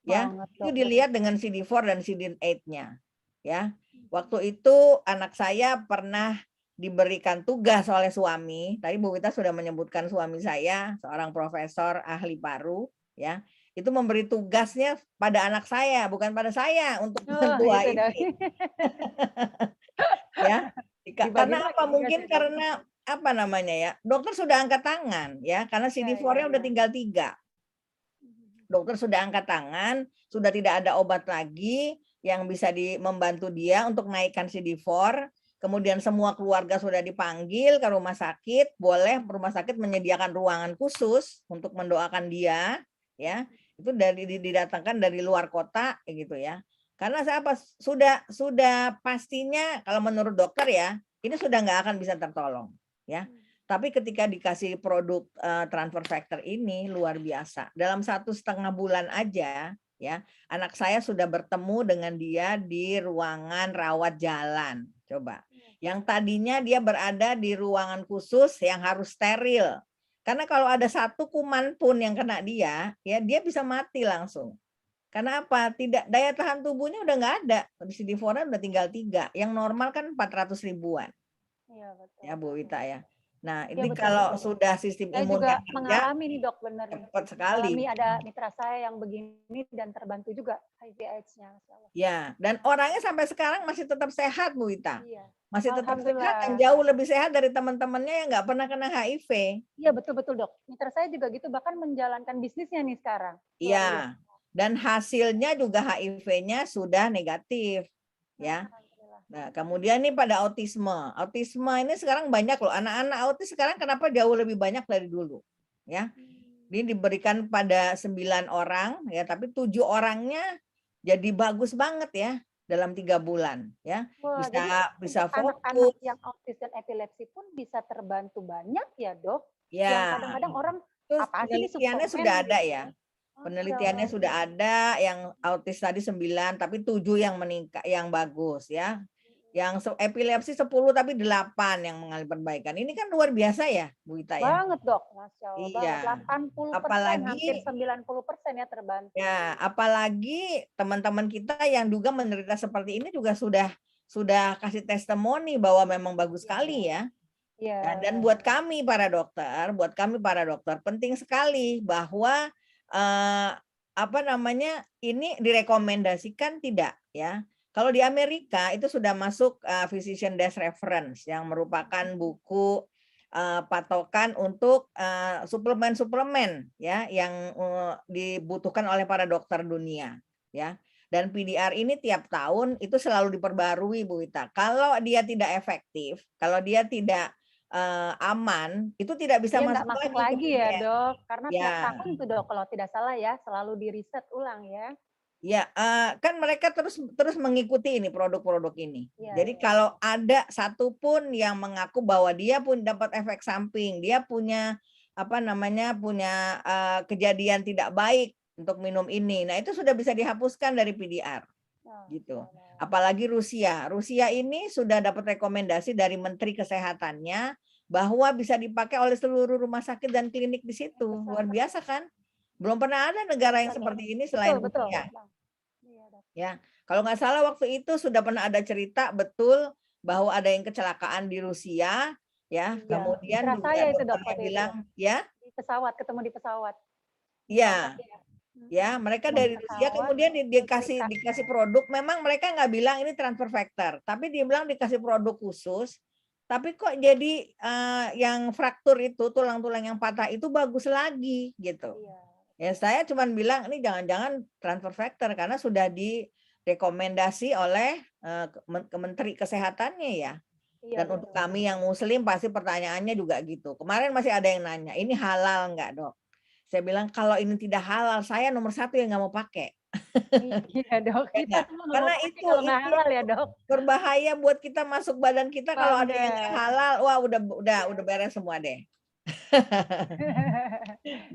Ya. Banget, Itu Dok. dilihat dengan CD4 dan CD8-nya. Ya. Waktu itu anak saya pernah diberikan tugas oleh suami. Tadi Bu Wita sudah menyebutkan suami saya, seorang profesor ahli paru, ya. Itu memberi tugasnya pada anak saya, bukan pada saya untuk menentu HIV. Ya. Karena apa? Mungkin karena apa namanya ya? Dokter sudah angkat tangan, ya, karena CD4-nya udah tinggal 3. Dokter sudah angkat tangan, sudah tidak ada obat lagi yang bisa membantu dia untuk naikkan CD4. Kemudian semua keluarga sudah dipanggil ke rumah sakit, boleh rumah sakit menyediakan ruangan khusus untuk mendoakan dia, ya. Itu didatangkan dari luar kota gitu ya. Karena apa? Sudah pastinya kalau menurut dokter ya, ini sudah nggak akan bisa tertolong, ya. Tapi ketika dikasih produk transfer factor ini luar biasa. Dalam 1,5 bulan aja ya, anak saya sudah bertemu dengan dia di ruangan rawat jalan. Coba. Yang tadinya dia berada di ruangan khusus yang harus steril. Karena kalau ada satu kuman pun yang kena dia, ya dia bisa mati langsung. Karena apa? Tidak, daya tahan tubuhnya udah nggak ada. CD4-nya udah tinggal 3. Yang normal kan 400 ribuan. Iya, betul. Ya Bu Wita ya. Nah, Ya, ini betul, kalau betul. sudah sistem Saya imunnya juga kerja, mengalami nih, Dok, benar. cepat sekali. Mengalami ada mitra saya yang begini dan terbantu juga HIV/AIDS-nya. Ya, dan orangnya sampai sekarang masih tetap sehat, Bu Wita. Iya. Masih tetap sehat dan Alhamdulillah. jauh lebih sehat dari teman-temannya yang nggak pernah kena HIV. Iya, betul-betul, Dok. Mitra saya juga gitu, bahkan menjalankan bisnisnya nih sekarang. Iya. Dan hasilnya juga HIV-nya sudah negatif, ya. Nah, kemudian nih pada autisme. Autisme ini sekarang banyak loh. Anak-anak autis sekarang kenapa jauh lebih banyak dari dulu, ya. Ini diberikan pada 9 orang, ya, tapi 7 orangnya jadi bagus banget ya dalam 3 bulan, ya. Wah, Bisa anak-anak fokus. yang autis dan epilepsi pun bisa terbantu banyak ya, Dok. Ya. Yang kadang-kadang orang Terus apa sih penelitiannya suplemen sudah ada gitu ya. Penelitiannya sudah ada yang autis tadi 9 tapi 7 yang meningkat yang bagus ya. Yang epilepsi 10 tapi 8 yang mengalami perbaikan. Ini kan luar biasa ya, Bu Ita ya. Banget, Dok. Masya Allah. Iya. Banget. 80%, apalagi hampir 90% ya terbantu. Ya, apalagi teman-teman kita yang juga menderita seperti ini juga sudah kasih testimoni bahwa memang bagus sekali ya. Iya. Dan buat kami para dokter penting sekali bahwa apa namanya ini direkomendasikan tidak ya. Kalau di Amerika itu sudah masuk Physician Desk Reference yang merupakan buku patokan untuk suplemen-suplemen ya yang dibutuhkan oleh para dokter dunia ya. Dan PDR ini tiap tahun itu selalu diperbarui Bu Wita. Kalau dia tidak efektif, kalau dia tidak aman, itu tidak bisa Dia masuk lagi ya, Dok. Karena ya. tiap tahun itu, Dok, kalau tidak salah ya, selalu di riset ulang ya. Ya, kan mereka terus mengikuti ini produk-produk ini. Ya, jadi kalau ada satu pun yang mengaku bahwa dia pun dapat efek samping, dia punya apa namanya punya kejadian tidak baik untuk minum ini. Nah, itu sudah bisa dihapuskan dari PDR Oh, gitu. Allah. Apalagi Rusia. Rusia ini sudah dapat rekomendasi dari Menteri Kesehatannya bahwa bisa dipakai oleh seluruh rumah sakit dan klinik di situ. Luar biasa kan? Belum pernah ada negara yang seperti ini selain Betul, Rusia. Bang. Iya, Dok. Ya, kalau nggak salah waktu itu sudah pernah ada cerita betul bahwa ada yang kecelakaan di Rusia, ya. Iya. Kemudian Mitra juga saya itu, Dok, dokternya waktu itu, bilang, Dok. ya, Di pesawat, ketemu di pesawat. ya, Kontak ya. ya, mereka Ketemu di dari Rusia pesawat, kemudian setrika. dikasih produk. Memang mereka nggak bilang ini transfer factor, tapi dia bilang dikasih produk khusus. Tapi kok jadi yang fraktur itu tulang-tulang yang patah itu bagus lagi gitu. Iya. Ya saya cuma bilang ini jangan-jangan transfer factor karena sudah direkomendasi oleh Menteri Kesehatannya ya. Iya, Dan betul. untuk kami yang Muslim pasti pertanyaannya juga gitu. Kemarin masih ada yang nanya, ini halal nggak dok? Saya bilang kalau ini tidak halal, saya nomor 1 yang nggak mau pakai. Iya, Dok. Ya Kita nggak? semua nggak mau Karena pakai kalau nggak halal ya, Dok. berbahaya buat kita masuk badan kita kalau ada yang nggak Banget. halal, wah udah beres semua deh.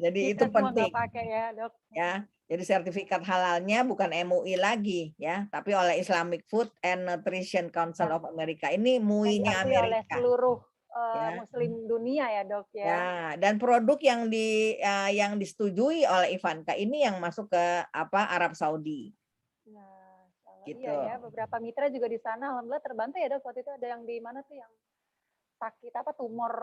Jadi itu Kita semua nggak penting pakai ya, Dok. ya. Jadi sertifikat halalnya bukan MUI lagi ya, tapi oleh Islamic Food and Nutrition Council of America. Ini Yang MUI-nya diakui oleh Amerika. seluruh Ya. Muslim dunia ya, Dok ya. Ya, dan produk yang disetujui oleh Ivanka ini yang masuk ke Arab Saudi. Nah, Gitu. iya ya, beberapa mitra juga di sana alhamdulillah terbantu ya, Dok. Waktu itu ada yang di mana tuh yang sakit tumor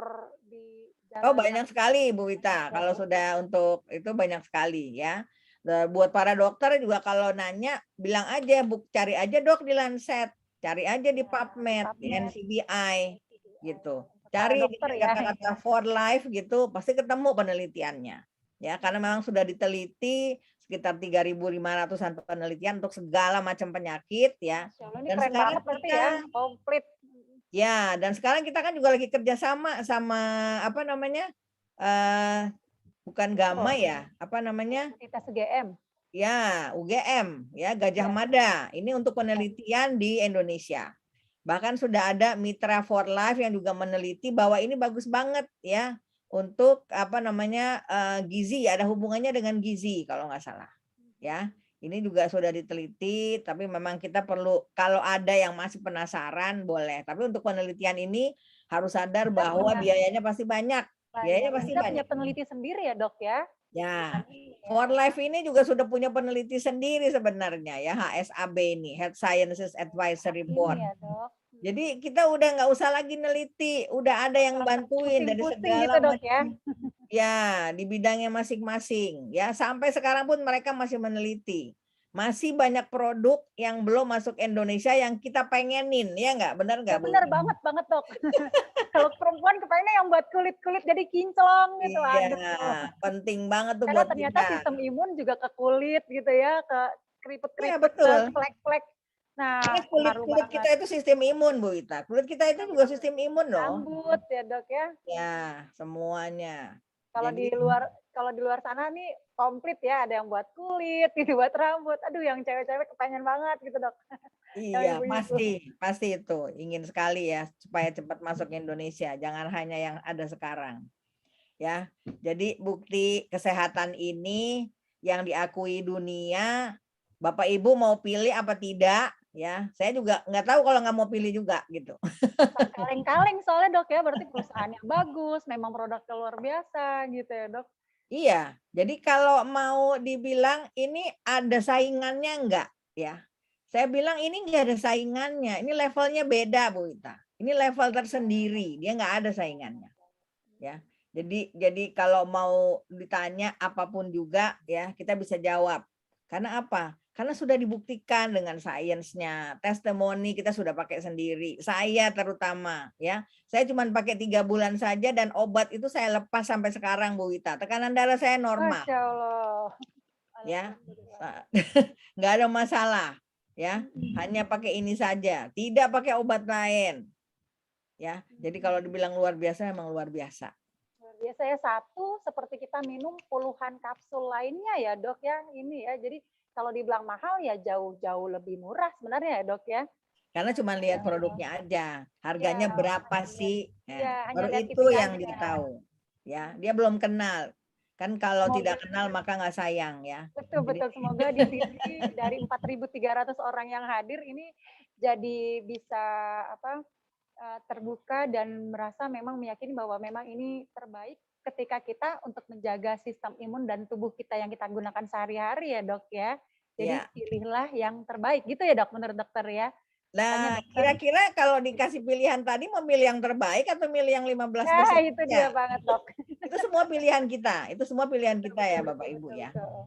di Oh, jalan banyak sekali Bu Wita. Kalau sudah untuk itu banyak sekali ya. Buat para dokter juga kalau nanya bilang aja cari aja dok di Lancet, cari aja di PubMed, di NCBI gitu. Cari di kata-kata for life gitu, pasti ketemu penelitiannya. Ya, karena memang sudah diteliti sekitar 3.500-an penelitian untuk segala macam penyakit ya. Dan keren banget berarti ya, komplit. Ya, dan sekarang kita kan juga lagi kerjasama sama bukan Gamma ya, Universitas UGM. Ya, UGM ya, Gajah Mada. Ini untuk penelitian di Indonesia. Bahkan sudah ada Mitra for Life yang juga meneliti bahwa ini bagus banget ya untuk gizi, ada hubungannya dengan gizi kalau nggak salah. Ya. Ini juga sudah diteliti, tapi memang kita perlu kalau ada yang masih penasaran boleh. Tapi untuk penelitian ini harus sadar bahwa biayanya pasti banyak. Biayanya pasti kita banyak. punya peneliti sendiri ya, Dok ya. Ya, For Life ini juga sudah punya peneliti sendiri sebenarnya ya, HSAB ini, Health Sciences Advisory Board. Ya, Dok. Jadi kita udah nggak usah lagi neliti, udah ada yang bantuin dari segala gitu, Dok, macam. Ya, di bidangnya masing-masing. Ya, sampai sekarang pun mereka masih meneliti. Masih banyak produk yang belum masuk Indonesia yang kita pengenin, ya nggak? Benar nggak? Ya, benar banget, Dok. Kalau perempuan kepengennya yang buat kulit-kulit jadi kinclong gitu. Iya, penting banget tuh karena buat ternyata kita. Sistem imun juga ke kulit gitu ya, ke keriput-keriput, ke flek-flek. Nah, kulit kita itu sistem imun, Bu Ita. Kulit kita itu juga sistem imun loh. Rambut ya, Dok ya. Ya, semuanya. Kalau di luar sana nih komplit ya, ada yang buat kulit, gitu buat rambut. Aduh, yang cewek-cewek kepengen banget gitu, Dok. Iya, pasti itu. Ingin sekali ya supaya cepat masuk Indonesia, jangan hanya yang ada sekarang. Ya. Jadi bukti kesehatan ini yang diakui dunia, Bapak Ibu mau pilih apa tidak? Ya, saya juga nggak tahu kalau nggak mau pilih juga gitu. Kaleng-kaleng soalnya, Dok ya, berarti perusahaannya bagus, memang produknya luar biasa gitu ya, Dok. Iya, jadi kalau mau dibilang ini ada saingannya enggak ya? Saya bilang ini enggak ada saingannya, ini levelnya beda Bu Ita. Ini level tersendiri, dia enggak ada saingannya. Ya. Jadi kalau mau ditanya apapun juga ya, kita bisa jawab. Karena apa? Karena sudah dibuktikan dengan sainsnya, testimoni kita sudah pakai sendiri. Saya terutama ya, saya cuma pakai 3 bulan saja dan obat itu saya lepas sampai sekarang Bu Wita. Tekanan darah saya normal. Masya Allah. Ya, nggak ada masalah. Ya, hanya pakai ini saja, tidak pakai obat lain. Ya, jadi kalau dibilang luar biasa, memang luar biasa. Biasanya satu seperti kita minum puluhan kapsul lainnya ya, Dok ya. Ini ya, jadi kalau dibilang mahal ya jauh-jauh lebih murah sebenarnya ya, Dok ya. Karena cuma lihat produknya aja, harganya berapa sih? Ya, Baru itu yang dia tahu. Ya, dia belum kenal. Kan kalau Semoga tidak kenal maka nggak sayang ya. betul Jadi betul, semoga di sini dari 4.300 orang yang hadir ini jadi bisa apa, terbuka dan merasa memang meyakini bahwa memang ini terbaik ketika kita untuk menjaga sistem imun dan tubuh kita yang kita gunakan sehari-hari ya, Dok, ya. Jadi ya. pilihlah yang terbaik gitu ya, Dok, menurut dokter ya? Katanya Nah, dokter kira-kira kalau dikasih pilihan tadi mau milih yang terbaik atau milih yang 15% nah itu dia ya? banget, Dok. Itu semua pilihan kita. Itu semua pilihan Betul kita betul ya betul Bapak Ibu betul ya. betul.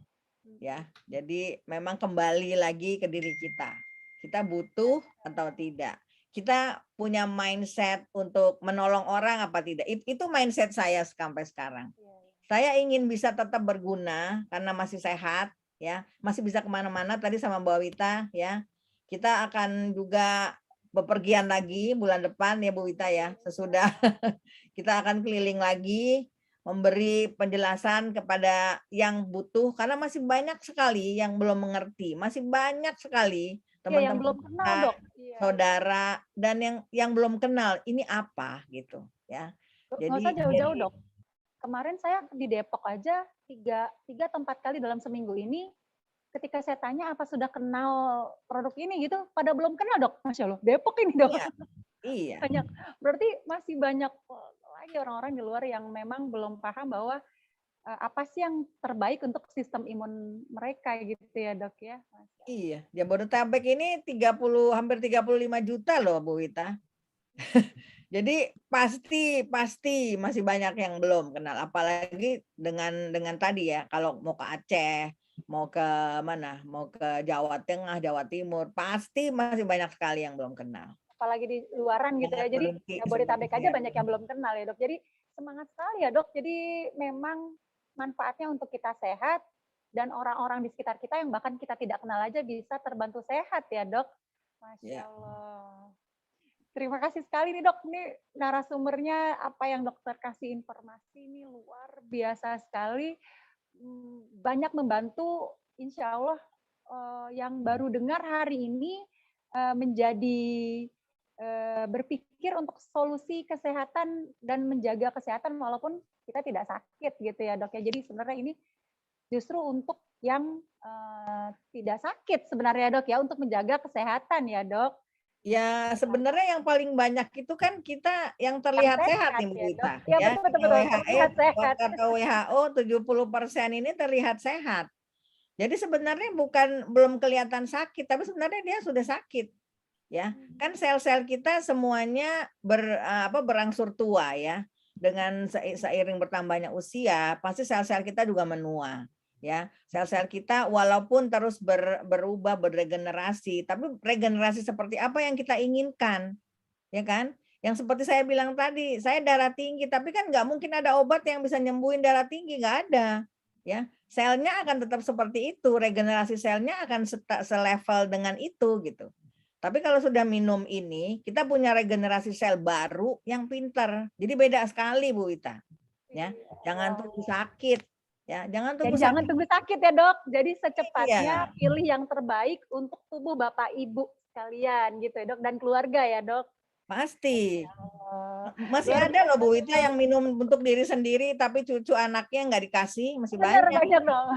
Ya. Jadi memang kembali lagi ke diri kita. Kita butuh atau tidak. Kita punya mindset untuk menolong orang apa tidak. Itu mindset saya sampai sekarang. Iya, iya. Saya ingin bisa tetap berguna karena masih sehat, ya, masih bisa kemana-mana tadi sama Mbak Wita, ya. Kita akan juga bepergian lagi bulan depan ya Bu Wita ya. Sesudah kita akan keliling lagi memberi penjelasan kepada yang butuh karena masih banyak sekali yang belum mengerti, masih banyak sekali Iya, yang teman-teman belum kenal, kita, Dok. Iya. saudara dan yang belum kenal ini apa gitu ya. Nggak usah Jadi jauh-jauh, Dok. Kemarin saya di Depok aja tiga atau 4 kali dalam seminggu ini, ketika saya tanya apa sudah kenal produk ini gitu, pada belum kenal, Dok. Masya Allah, Depok ini, Dok. iya, iya. Banyak, berarti masih banyak lagi orang-orang di luar yang memang belum paham bahwa apa sih yang terbaik untuk sistem imun mereka gitu ya, Dok ya. Iya, Jabodetabek ini 30 hampir 35 juta loh Bu Wita. Jadi pasti masih banyak yang belum kenal apalagi dengan tadi ya kalau mau ke Aceh, mau ke mana, mau ke Jawa Tengah, Jawa Timur, pasti masih banyak sekali yang belum kenal. Apalagi di luaran gitu ya. Sangat Jadi berhenti Jabodetabek sebenarnya. aja banyak yang belum kenal ya, Dok. Jadi semangat sekali ya, Dok. Jadi memang manfaatnya untuk kita sehat dan orang-orang di sekitar kita yang bahkan kita tidak kenal aja bisa terbantu sehat ya, Dok. Masya Ya. Allah. Terima kasih sekali nih, Dok. Ini narasumbernya apa yang dokter kasih informasi ini luar biasa sekali. Banyak membantu, insya Allah yang baru dengar hari ini menjadi berpikir untuk solusi kesehatan dan menjaga kesehatan walaupun kita tidak sakit gitu ya, Dok ya. Jadi sebenarnya ini justru untuk yang tidak sakit sebenarnya, Dok ya, untuk menjaga kesehatan ya, Dok. Ya, sebenarnya yang paling banyak itu kan kita yang Yang terlihat sehat sehat nih Bu ya, Dok. Wita. Ya, Ya, betul betul kata betul. Terlihat sehat. kata WHO 70% ini terlihat sehat. Jadi sebenarnya bukan belum kelihatan sakit, tapi sebenarnya dia sudah sakit. Ya, kan sel-sel kita semuanya berangsur tua ya. Dengan seiring bertambahnya usia, pasti sel-sel kita juga menua. Ya, sel-sel kita walaupun terus berubah, beregenerasi, tapi regenerasi seperti apa yang kita inginkan, ya kan? Yang seperti saya bilang tadi, saya darah tinggi, tapi kan nggak mungkin ada obat yang bisa nyembuhin darah tinggi, nggak ada. Ya, selnya akan tetap seperti itu, regenerasi selnya akan selevel dengan itu gitu. Tapi kalau sudah minum ini, kita punya regenerasi sel baru yang pintar. Jadi beda sekali Bu Wita. Ya, jangan tunggu sakit. Ya, jangan tunggu Jadi jangan sakit. tunggu sakit ya, Dok. Jadi Iya. secepatnya pilih yang terbaik untuk tubuh Bapak Ibu sekalian gitu ya, Dok, dan keluarga ya, Dok. Pasti. Masih Luar ada loh biasa Bu Wita yang minum untuk diri sendiri tapi cucu anaknya nggak dikasih, masih benar banyak. banyak dong.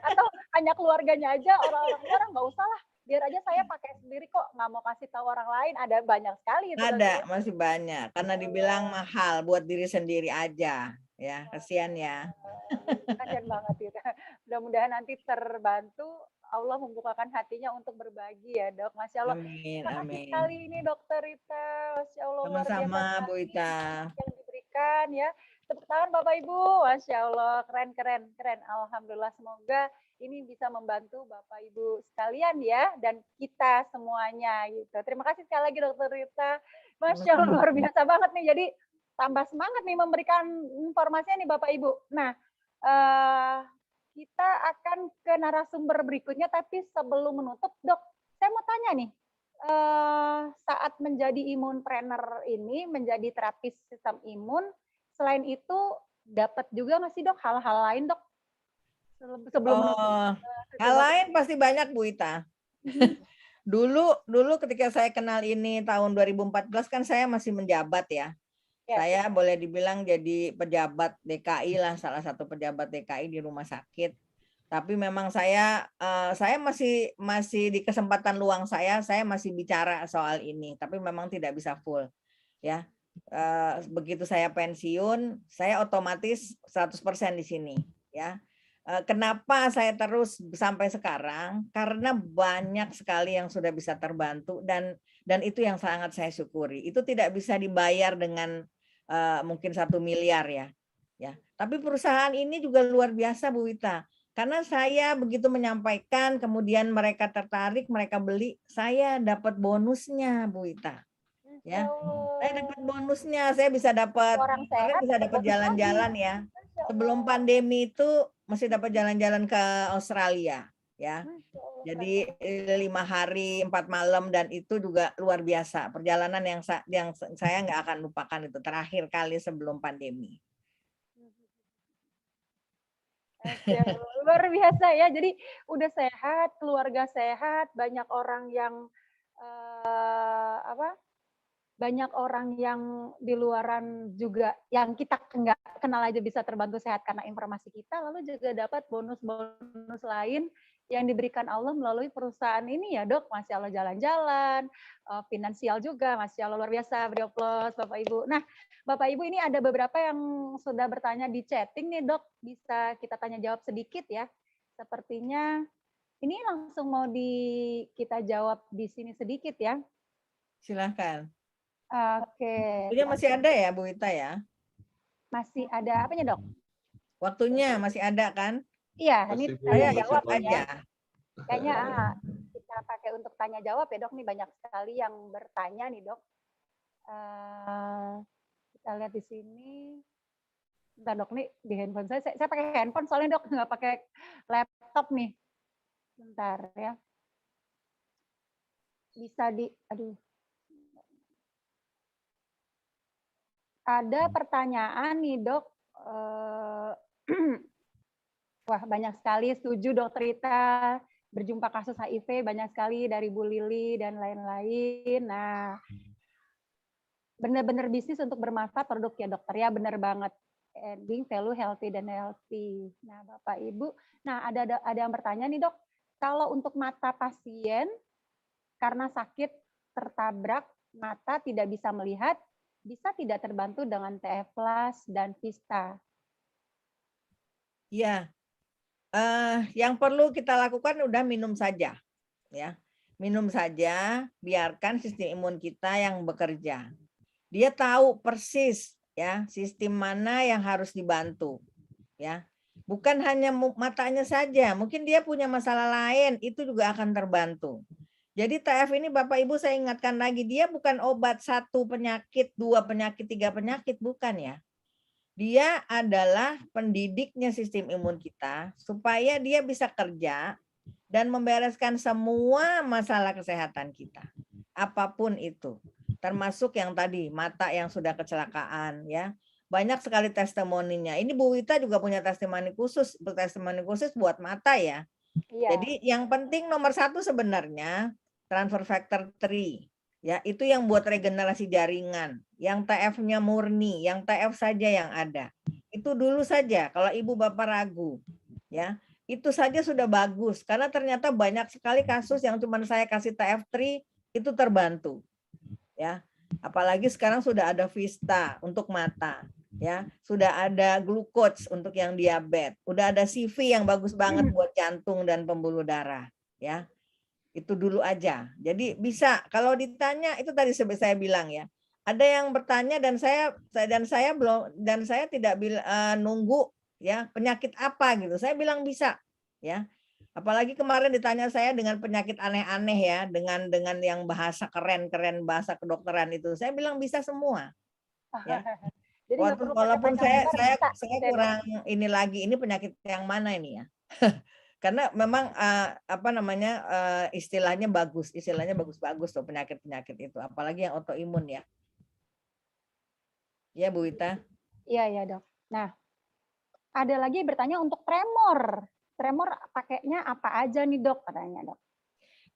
Atau hanya keluarganya aja, orang-orang luar nggak usah lah. Biar aja saya pakai sendiri kok, nggak mau kasih tahu orang lain. Ada banyak sekali itu. Dok, Ada, ya. masih banyak. Karena dibilang mahal buat diri sendiri aja. Ya, kasihan ya. Kasian banget gitu. Mudah-mudahan nanti terbantu Allah membukakan hatinya untuk berbagi ya, Dok. Masya Allah. Amin, Terima kasih amin. sekali ini Dokter Rita. Masya Allah luar biasa Sama-sama Bu sekali Wita. yang diberikan ya. Tepuk tangan Bapak Ibu. Masya Allah keren keren keren. Alhamdulillah semoga ini bisa membantu Bapak Ibu sekalian ya dan kita semuanya gitu. Terima kasih sekali lagi Dokter Rita. Masya Allah luar biasa banget nih. Jadi tambah semangat nih memberikan informasinya nih Bapak Ibu. Nah, kita akan ke narasumber berikutnya, tapi sebelum menutup, Dok, saya mau tanya nih, saat menjadi imun trainer ini, menjadi terapis sistem imun, selain itu dapat juga nggak sih, Dok, hal-hal lain, Dok? Sebelum menutup. Hal lain pasti banyak Bu Ita. Dulu ketika saya kenal ini tahun 2014 kan saya masih menjabat ya. Ya. Saya boleh dibilang jadi pejabat DKI lah, salah satu pejabat DKI di rumah sakit. Tapi memang saya masih di kesempatan luang saya masih bicara soal ini, tapi memang tidak bisa full ya. Begitu saya pensiun, saya otomatis 100% di sini ya. Kenapa saya terus sampai sekarang? Karena banyak sekali yang sudah bisa terbantu dan itu yang sangat saya syukuri. Itu tidak bisa dibayar dengan mungkin 1 miliar ya. Tapi perusahaan ini juga luar biasa Bu Wita. Karena saya begitu menyampaikan, kemudian mereka tertarik, mereka beli, saya dapat bonusnya Bu Wita. Ya, saya dapat bonusnya, saya bisa dapat, Orang kalian sehat bisa dapat jalan-jalan ya. Sebelum pandemi itu masih dapat jalan-jalan ke Australia ya. Jadi 5 hari 4 malam dan itu juga luar biasa. Perjalanan yang saya nggak akan lupakan itu terakhir kali sebelum pandemi. Oke, luar biasa ya. Jadi udah sehat, keluarga sehat, banyak orang yang banyak orang yang di luaran juga yang kita nggak kenal aja bisa terbantu sehat karena informasi kita, lalu juga dapat bonus-bonus lain yang diberikan Allah melalui perusahaan ini ya Dok. Masya Allah jalan-jalan, finansial juga, Masya Allah luar biasa, beri aplaus Bapak Ibu. Nah Bapak Ibu ini ada beberapa yang sudah bertanya di chatting nih Dok, bisa kita tanya jawab sedikit ya. Sepertinya ini langsung mau kita jawab di sini sedikit ya. Silahkan. Oke. Waktunya masih ada ya Bu Wita ya? Masih ada apanya Dok? Waktunya masih ada kan? Iya, Masih, ini Bu, tanya Masih jawab aja. ya. Kayaknya kita pakai untuk tanya jawab ya Dok. Nih banyak sekali yang bertanya nih Dok. Kita lihat di sini. Bentar Dok, nih di handphone saya pakai handphone soalnya Dok, nggak pakai laptop nih. Bentar ya. Bisa aduh. Ada pertanyaan nih Dok. Wah banyak sekali, setuju Dokter Rita. Berjumpa kasus HIV banyak sekali dari Bu Lili dan lain-lain. Nah, benar-benar bisnis untuk bermanfaat produk ya Dokter ya, benar banget. And being value healthy dan healthy. Nah Bapak Ibu, nah ada yang bertanya nih Dok, kalau untuk mata pasien karena sakit tertabrak mata tidak bisa melihat, bisa tidak terbantu dengan TF Plus dan Vista? Iya. Yang perlu kita lakukan udah minum saja, ya. Minum saja, biarkan sistem imun kita yang bekerja. Dia tahu persis ya sistem mana yang harus dibantu, ya. Bukan hanya matanya saja, mungkin dia punya masalah lain, itu juga akan terbantu. Jadi TF ini Bapak Ibu saya ingatkan lagi, dia bukan obat 1 penyakit, 2 penyakit, 3 penyakit, bukan ya. Dia adalah pendidiknya sistem imun kita supaya dia bisa kerja dan membereskan semua masalah kesehatan kita. Apapun itu. Termasuk yang tadi, mata yang sudah kecelakaan ya. Banyak sekali testimoninya. Ini Bu Wita juga punya testimoni khusus buat mata ya. Iya. Jadi yang penting nomor 1 sebenarnya transfer factor 3. Ya, itu yang buat regenerasi jaringan, yang TF-nya murni, yang TF saja yang ada. Itu dulu saja kalau Ibu Bapak ragu, ya. Itu saja sudah bagus karena ternyata banyak sekali kasus yang cuma saya kasih TF3 itu terbantu. Ya. Apalagi sekarang sudah ada Vista untuk mata, ya. Sudah ada Glucoach untuk yang diabetes, udah ada CV yang bagus banget buat jantung dan pembuluh darah, ya. Itu dulu aja. Jadi bisa kalau ditanya itu tadi saya bilang ya. Ada yang bertanya dan saya tidak nunggu ya penyakit apa gitu. Saya bilang bisa ya. Apalagi kemarin ditanya saya dengan penyakit aneh-aneh ya, dengan yang bahasa keren-keren bahasa kedokteran itu. Saya bilang bisa semua. Ya. Jadi nggak perlu pakai Walaupun panjang saya lebar, bisa, gitu ya, Dok? kurang ini lagi ini penyakit yang mana ini ya. Karena memang istilahnya bagus tuh penyakit-penyakit itu, apalagi yang autoimun ya. Ya Bu Wita. Iya ya Dok. Nah, ada lagi bertanya untuk tremor. Tremor pakainya apa aja nih Dok? Katanya Dok.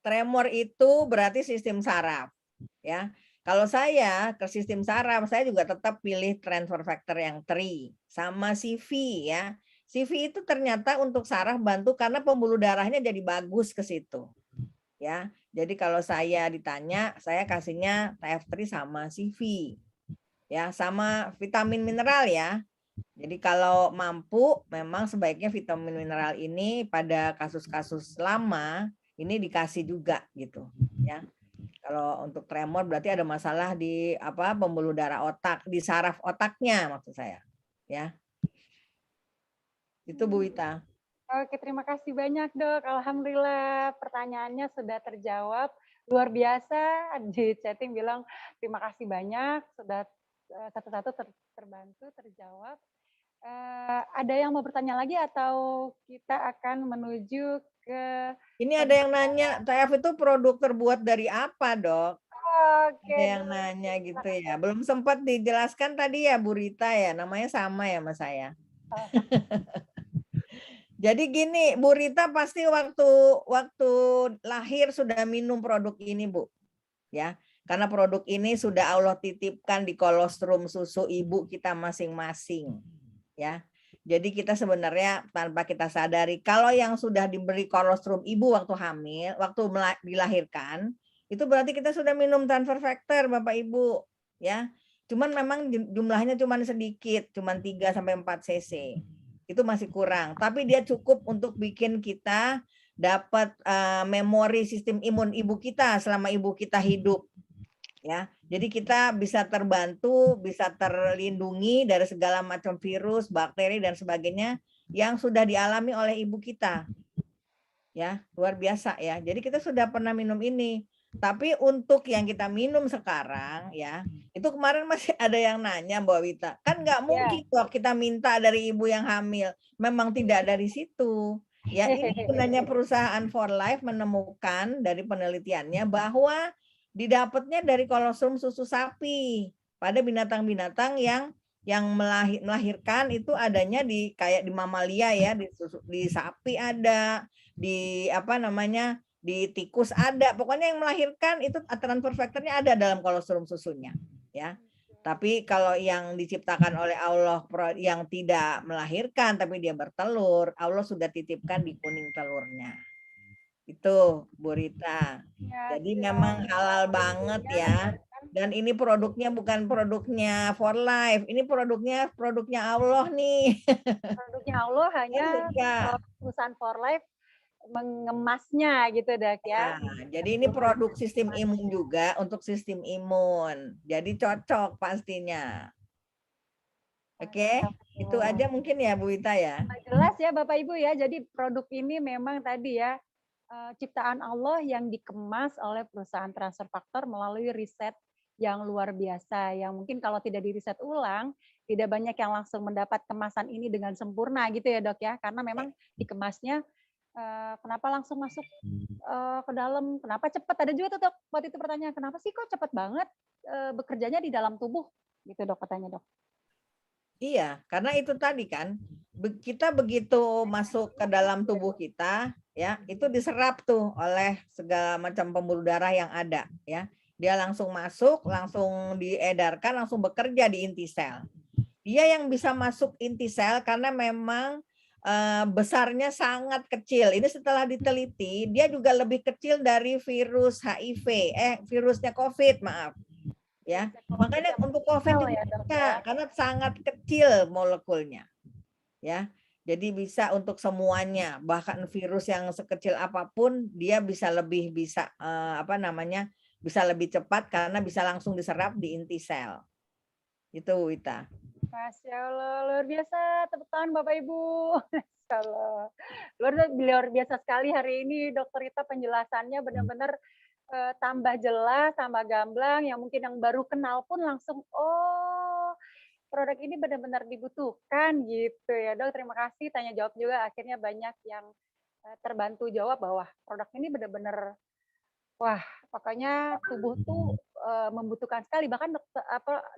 Tremor itu berarti sistem saraf, ya. Kalau saya ke sistem saraf, saya juga tetap pilih transfer factor yang 3 sama CV ya. CV itu ternyata untuk saraf bantu karena pembuluh darahnya jadi bagus ke situ. Ya. Jadi kalau saya ditanya, saya kasihnya TF3 sama CV. Ya, sama vitamin mineral ya. Jadi kalau mampu memang sebaiknya vitamin mineral ini pada kasus-kasus lama ini dikasih juga gitu ya. Kalau untuk tremor berarti ada masalah di pembuluh darah otak, di saraf otaknya maksud saya. Ya. Itu Bu Wita. Oke, terima kasih banyak Dok. Alhamdulillah pertanyaannya sudah terjawab. Luar biasa, di chatting bilang terima kasih banyak, sudah satu-satu terbantu, terjawab. Ada yang mau bertanya lagi atau kita akan menuju ke... Ini ada yang nanya, TF itu produk terbuat dari apa, Dok? Oke, Ada yang nanya gitu ya. Belum sempat dijelaskan tadi ya Bu Rita ya, namanya sama ya sama saya. Jadi gini, Bu Rita pasti waktu lahir sudah minum produk ini, Bu. Ya. Karena produk ini sudah Allah titipkan di kolostrum susu ibu kita masing-masing. Ya. Jadi kita sebenarnya tanpa kita sadari, kalau yang sudah diberi kolostrum ibu waktu hamil, waktu dilahirkan, itu berarti kita sudah minum transfer factor Bapak Ibu, ya. Cuman memang jumlahnya cuman sedikit, cuman 3 sampai 4 cc. Itu masih kurang, tapi dia cukup untuk bikin kita dapat memori sistem imun ibu kita selama ibu kita hidup. Ya, jadi kita bisa terbantu, bisa terlindungi dari segala macam virus, bakteri dan sebagainya yang sudah dialami oleh ibu kita. Ya, luar biasa ya. Jadi kita sudah pernah minum ini. Tapi untuk yang kita minum sekarang ya, itu kemarin masih ada yang nanya Mbak Wita, kan nggak mungkin kok kita minta dari ibu yang hamil. Memang tidak dari situ. Ya, ini sebenarnya perusahaan For Life menemukan dari penelitiannya bahwa didapatnya dari kolostrum susu sapi pada binatang-binatang yang melahirkan itu adanya di kayak di mamalia ya, di sapi ada, di di tikus ada, pokoknya yang melahirkan itu transfer factornya ada dalam kolostrum susunya ya. Tapi kalau yang diciptakan oleh Allah yang tidak melahirkan tapi dia bertelur, Allah sudah titipkan di kuning telurnya. Itu Bu Rita. Jadi memang halal banget ya. Dan ini produknya bukan produknya For Life, ini produknya Allah nih. Produknya Allah hanya perusahaan For Life mengemasnya gitu Dok ya. Jadi ini produk sistem imun juga untuk sistem imun. Jadi cocok pastinya. Oke, itu aja mungkin ya Bu Wita ya. Jelas ya Bapak Ibu ya. Jadi produk ini memang tadi ya ciptaan Allah yang dikemas oleh perusahaan transfer faktor melalui riset yang luar biasa. Yang mungkin kalau tidak diriset ulang, tidak banyak yang langsung mendapat kemasan ini dengan sempurna gitu ya Dok ya. Karena memang dikemasnya kenapa langsung masuk ke dalam, kenapa cepat? Ada juga tuh Dok, waktu itu pertanyaan, kenapa sih kok cepat banget bekerjanya di dalam tubuh? Gitu Dok katanya Dok. Iya, karena itu tadi kan, kita begitu masuk ke dalam tubuh kita, ya itu diserap tuh oleh segala macam pembuluh darah yang ada, ya. Dia langsung masuk, langsung diedarkan, langsung bekerja di inti sel. Dia yang bisa masuk inti sel karena memang besarnya sangat kecil. Ini setelah diteliti, dia juga lebih kecil dari virus HIV, virusnya COVID, maaf. Ya, makanya untuk COVID itu bisa karena sangat kecil molekulnya. Ya. Jadi bisa untuk semuanya, bahkan virus yang sekecil apapun dia bisa lebih bisa lebih cepat karena bisa langsung diserap di inti sel. Itu Wita. Masya Allah, luar biasa, tepuk tangan Bapak Ibu. Masya Allah. Luar biasa sekali hari ini Dokter Rita penjelasannya benar-benar tambah jelas, tambah gamblang, yang mungkin yang baru kenal pun langsung, oh produk ini benar-benar dibutuhkan gitu ya Dok. Terima kasih, tanya jawab juga akhirnya banyak yang terbantu jawab bahwa produk ini benar-benar, wah pokoknya tubuh tuh membutuhkan sekali. Bahkan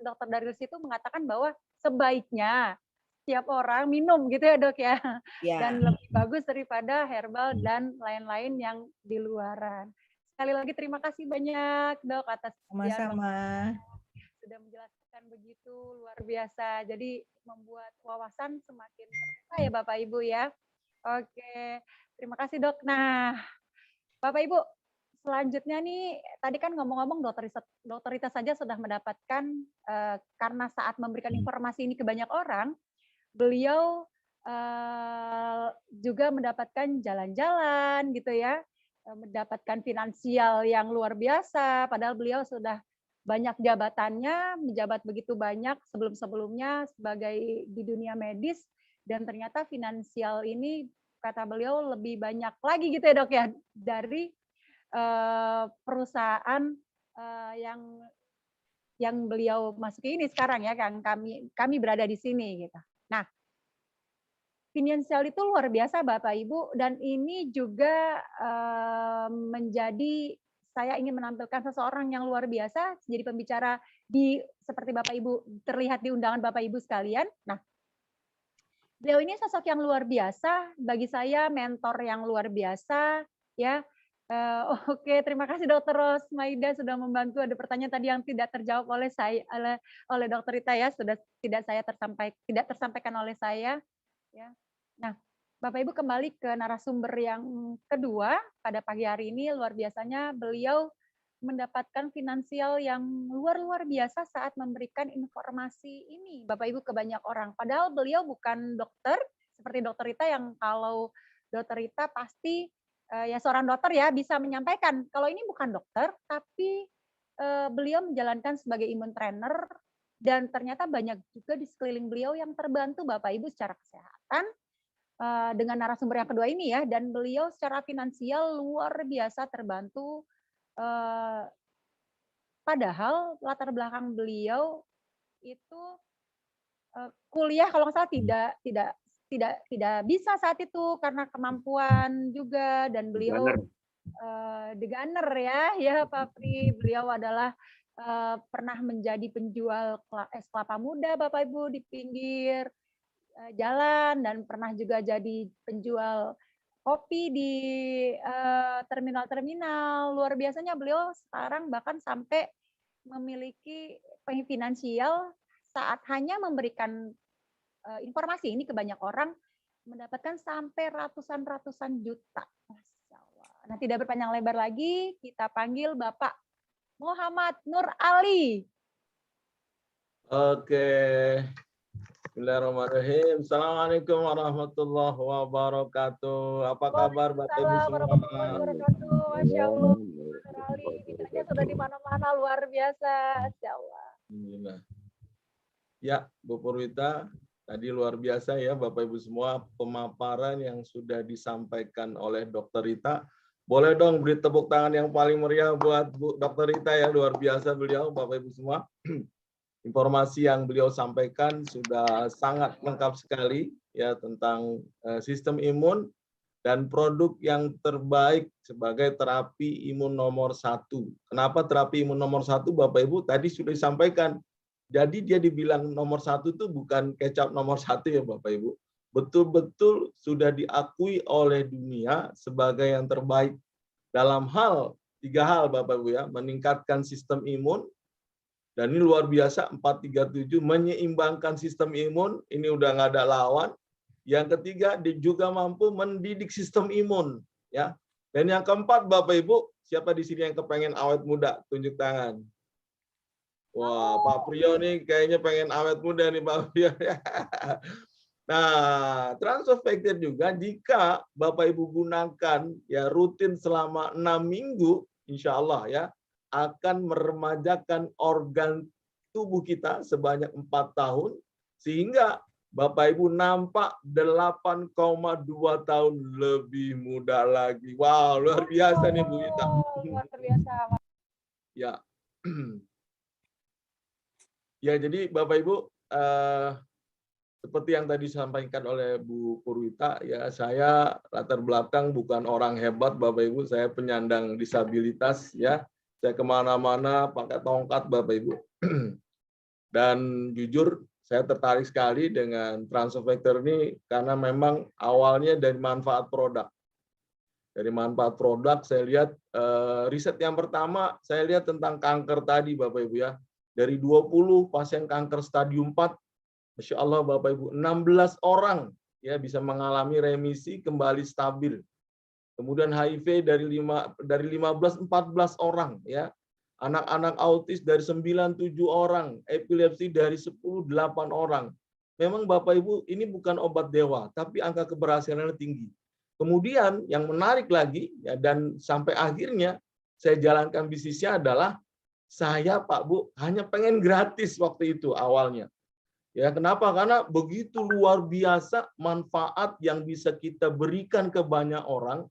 dokter Darius itu mengatakan bahwa sebaiknya setiap orang minum gitu ya Dok ya. Dan lebih bagus daripada herbal dan lain-lain yang di luaran. sekali lagi terima kasih banyak Dok atas kesediaan Dok Sama-sama. sudah menjelaskan begitu luar biasa. Jadi membuat wawasan semakin terbuka ya Bapak Ibu ya. Oke, terima kasih Dok. Nah, Bapak Ibu, selanjutnya nih tadi kan ngomong-ngomong Dokter Rita saja sudah mendapatkan karena saat memberikan informasi ini ke banyak orang, beliau juga mendapatkan jalan-jalan gitu ya, mendapatkan finansial yang luar biasa, padahal beliau sudah banyak jabatannya, menjabat begitu banyak sebelum-sebelumnya sebagai di dunia medis, dan ternyata finansial ini kata beliau lebih banyak lagi gitu ya Dok ya, dari perusahaan yang beliau masuki ini sekarang ya, kan kami berada di sini gitu. Nah, finansial itu luar biasa Bapak Ibu, dan ini juga menjadi saya ingin menampilkan seseorang yang luar biasa jadi pembicara seperti Bapak Ibu terlihat di undangan Bapak Ibu sekalian. Nah, beliau ini sosok yang luar biasa, bagi saya mentor yang luar biasa ya. Oke, terima kasih Dokter Rosmaida sudah membantu. Ada pertanyaan tadi yang tidak terjawab oleh saya oleh Dokter Rita ya, sudah tidak tersampaikan oleh saya ya. Nah, Bapak Ibu kembali ke narasumber yang kedua pada pagi hari ini, luar biasanya beliau mendapatkan finansial yang luar biasa saat memberikan informasi ini Bapak Ibu ke banyak orang. Padahal beliau bukan dokter seperti Dokter Rita yang kalau Dokter Rita pasti ya seorang dokter ya bisa menyampaikan. Kalau ini bukan dokter tapi beliau menjalankan sebagai imun trainer dan ternyata banyak juga di sekeliling beliau yang terbantu Bapak Ibu secara kesehatan dengan narasumber yang kedua ini ya, dan beliau secara finansial luar biasa terbantu. Padahal latar belakang beliau itu kuliah kalau nggak salah tidak bisa saat itu karena kemampuan juga, dan beliau the gunner ya Pak Pri. Beliau adalah pernah menjadi penjual es kelapa muda Bapak Ibu di pinggir jalan, dan pernah juga jadi penjual kopi di terminal-terminal. Luar biasanya beliau sekarang bahkan sampai memiliki finansial saat hanya memberikan informasi ini ke banyak orang, mendapatkan sampai ratusan juta. Masya Allah. Nah, tidak berpanjang lebar lagi, kita panggil Bapak Muhammad Nur Ali. Oke. Bismillahirrahmanirrahim. Assalamualaikum warahmatullahi wabarakatuh. Apa kabar Bapak Ibu semua? Masya Allah. Nur Ali, bintangnya sudah di mana-mana, luar biasa. Masya Allah. Alhamdulillah. Ya, Bu Purwita, tadi luar biasa ya Bapak Ibu semua pemaparan yang sudah disampaikan oleh Dokter Rita. Boleh dong beri tepuk tangan yang paling meriah buat Bu Dokter Rita ya, luar biasa beliau Bapak Ibu semua. Informasi yang beliau sampaikan sudah sangat lengkap sekali ya tentang sistem imun dan produk yang terbaik sebagai terapi imun nomor 1. Kenapa terapi imun nomor 1 Bapak Ibu tadi sudah disampaikan. Jadi dia dibilang nomor 1 itu bukan kecap nomor 1 ya Bapak Ibu. Betul-betul sudah diakui oleh dunia sebagai yang terbaik dalam hal 3 hal Bapak Ibu ya, meningkatkan sistem imun. Dan ini luar biasa, 437 menyeimbangkan sistem imun, ini udah nggak ada lawan. Yang ketiga, dia juga mampu mendidik sistem imun, ya. Dan yang keempat, Bapak Ibu, siapa di sini yang kepengen awet muda? Tunjuk tangan. Wah, Pak Priyo nih kayaknya pengen awet muda nih Pak Priyo. Nah, Transofected juga jika Bapak Ibu gunakan ya rutin selama 6 minggu, insya Allah ya, akan meremajakan organ tubuh kita sebanyak 4 tahun, sehingga Bapak Ibu nampak 8,2 tahun lebih muda lagi. Wow, luar biasa nih Bu Ita. Luar biasa. Ya. Ya, jadi Bapak Ibu, seperti yang tadi disampaikan oleh Bu Purwita, ya saya latar belakang bukan orang hebat Bapak Ibu, saya penyandang disabilitas ya. Saya kemana-mana pakai tongkat Bapak Ibu. Dan jujur saya tertarik sekali dengan Transofected ini karena memang awalnya dari manfaat produk. Dari manfaat produk, saya lihat riset yang pertama, saya lihat tentang kanker tadi, Bapak Ibu ya. Dari 20 pasien kanker stadium 4, Masya Allah Bapak Ibu, 16 orang ya bisa mengalami remisi kembali stabil. Kemudian HIV dari 15 14 orang ya. Anak-anak autis dari 97 orang, epilepsi dari 10 8 orang. Memang Bapak Ibu ini bukan obat dewa, tapi angka keberhasilannya tinggi. Kemudian yang menarik lagi ya, dan sampai akhirnya saya jalankan bisnisnya adalah saya Pak Bu hanya pengen gratis waktu itu awalnya. Ya, kenapa? Karena begitu luar biasa manfaat yang bisa kita berikan ke banyak orang.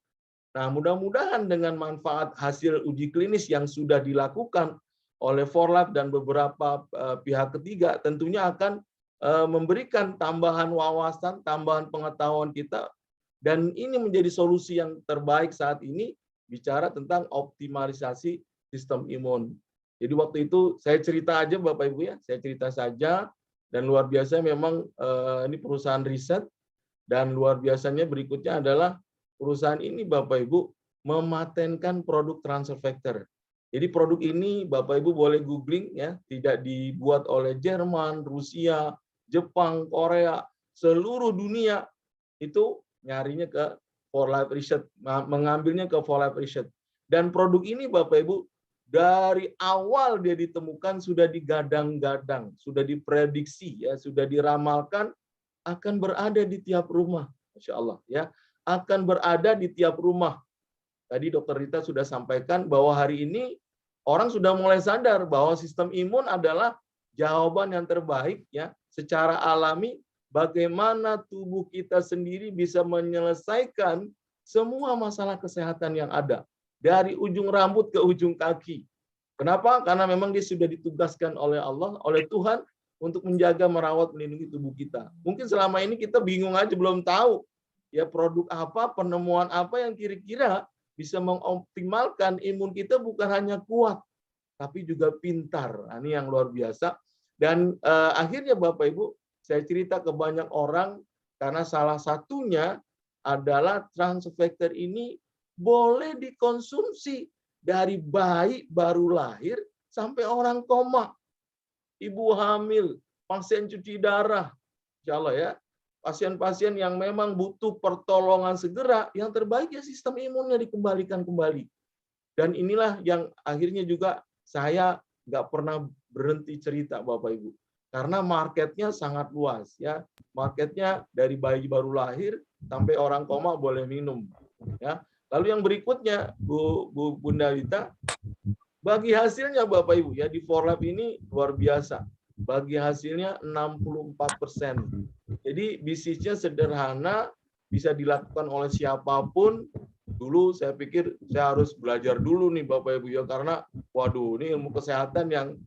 Nah, mudah-mudahan dengan manfaat hasil uji klinis yang sudah dilakukan oleh 4Life dan beberapa pihak ketiga tentunya akan memberikan tambahan wawasan, tambahan pengetahuan kita, dan ini menjadi solusi yang terbaik saat ini bicara tentang optimalisasi sistem imun. Jadi waktu itu saya cerita aja Bapak Ibu ya, saya cerita saja, dan luar biasa memang ini perusahaan riset, dan luar biasanya berikutnya adalah perusahaan ini Bapak Ibu mematenkan produk transfer factor. Jadi produk ini Bapak Ibu boleh googling ya, tidak dibuat oleh Jerman, Rusia, Jepang, Korea, seluruh dunia itu nyarinya ke 4Life Research, mengambilnya ke 4Life Research. Dan produk ini Bapak Ibu dari awal dia ditemukan sudah digadang-gadang, sudah diprediksi ya, sudah diramalkan akan berada di tiap rumah, Masya Allah ya, akan berada di tiap rumah. Tadi Dokter Rita sudah sampaikan bahwa hari ini orang sudah mulai sadar bahwa sistem imun adalah jawaban yang terbaik ya, secara alami bagaimana tubuh kita sendiri bisa menyelesaikan semua masalah kesehatan yang ada dari ujung rambut ke ujung kaki. Kenapa? Karena memang dia sudah ditugaskan oleh Allah, oleh Tuhan untuk menjaga, merawat, melindungi tubuh kita. Mungkin selama ini kita bingung aja, belum tahu ya produk apa, penemuan apa yang kira-kira bisa mengoptimalkan imun kita bukan hanya kuat, tapi juga pintar. Nah, ini yang luar biasa. Dan akhirnya Bapak Ibu, saya cerita ke banyak orang karena salah satunya adalah transfer factor ini boleh dikonsumsi dari bayi baru lahir sampai orang koma, ibu hamil, pasien cuci darah, insya Allah ya, pasien-pasien yang memang butuh pertolongan segera, yang terbaik ya sistem imunnya dikembalikan kembali. Dan inilah yang akhirnya juga saya nggak pernah berhenti cerita Bapak Ibu, karena marketnya sangat luas ya, marketnya dari bayi baru lahir sampai orang koma boleh minum ya. Lalu yang berikutnya Bunda Rita, bagi hasilnya Bapak Ibu ya di 4Life ini luar biasa, bagi hasilnya 64%. Jadi bisnisnya sederhana, bisa dilakukan oleh siapapun. Dulu saya pikir saya harus belajar dulu nih Bapak Ibu ya, karena waduh ini ilmu kesehatan yang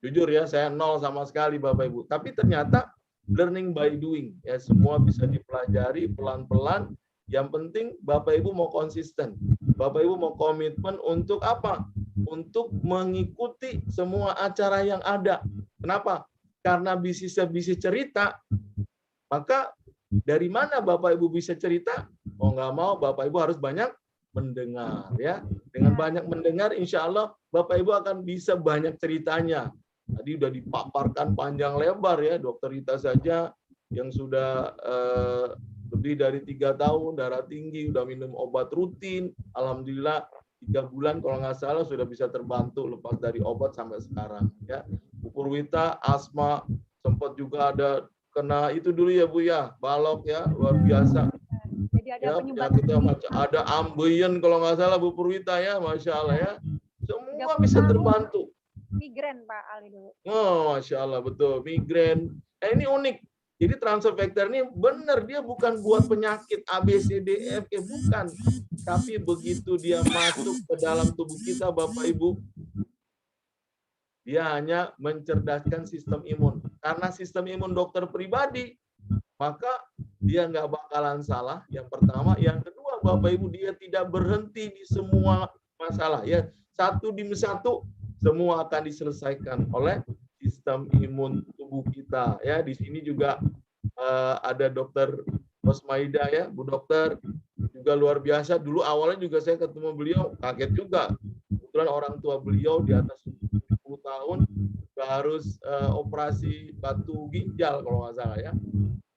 jujur ya saya nol sama sekali Bapak Ibu. Tapi ternyata learning by doing ya, semua bisa dipelajari pelan-pelan. Yang penting Bapak Ibu mau konsisten, Bapak Ibu mau komitmen untuk apa? Untuk mengikuti semua acara yang ada. Kenapa? Karena bisnisnya bisnis cerita, maka dari mana Bapak Ibu bisa cerita? Mau nggak mau Bapak Ibu harus banyak mendengar ya. Dengan banyak mendengar, insya Allah Bapak Ibu akan bisa banyak ceritanya. Tadi udah dipaparkan panjang lebar ya, Dokter Rita saja yang sudah lebih dari 3 tahun darah tinggi, udah minum obat rutin, alhamdulillah 3 bulan kalau nggak salah sudah bisa terbantu lepas dari obat sampai sekarang ya. Bu Purwita asma, sempat juga ada kena itu dulu ya Bu ya, balok ya, luar biasa. Jadi ada Ya, penyumbatan ada ambeien kalau nggak salah Bu Purwita ya, Masya Allah ya. Semua bisa terbantu. Migren Pak Ali dulu. Oh, Masya Allah, betul. Migren. Ini unik. Jadi transfer factor ini benar, dia bukan buat penyakit A, B, C, D, E, F, G, bukan. Tapi begitu dia masuk ke dalam tubuh kita, Bapak Ibu, dia hanya mencerdaskan sistem imun. Karena sistem imun dokter pribadi, maka dia nggak bakalan salah. Yang pertama. Yang kedua, Bapak Ibu, dia tidak berhenti di semua masalah. Ya, satu demi satu, semua akan diselesaikan oleh sistem imun tubuh kita ya. Di sini juga ada Dokter Rosmaida ya, Bu Dokter juga luar biasa. Dulu awalnya juga saya ketemu beliau, kaget juga. Kebetulan orang tua beliau di atas 70 tahun sudah harus operasi batu ginjal kalau nggak salah ya.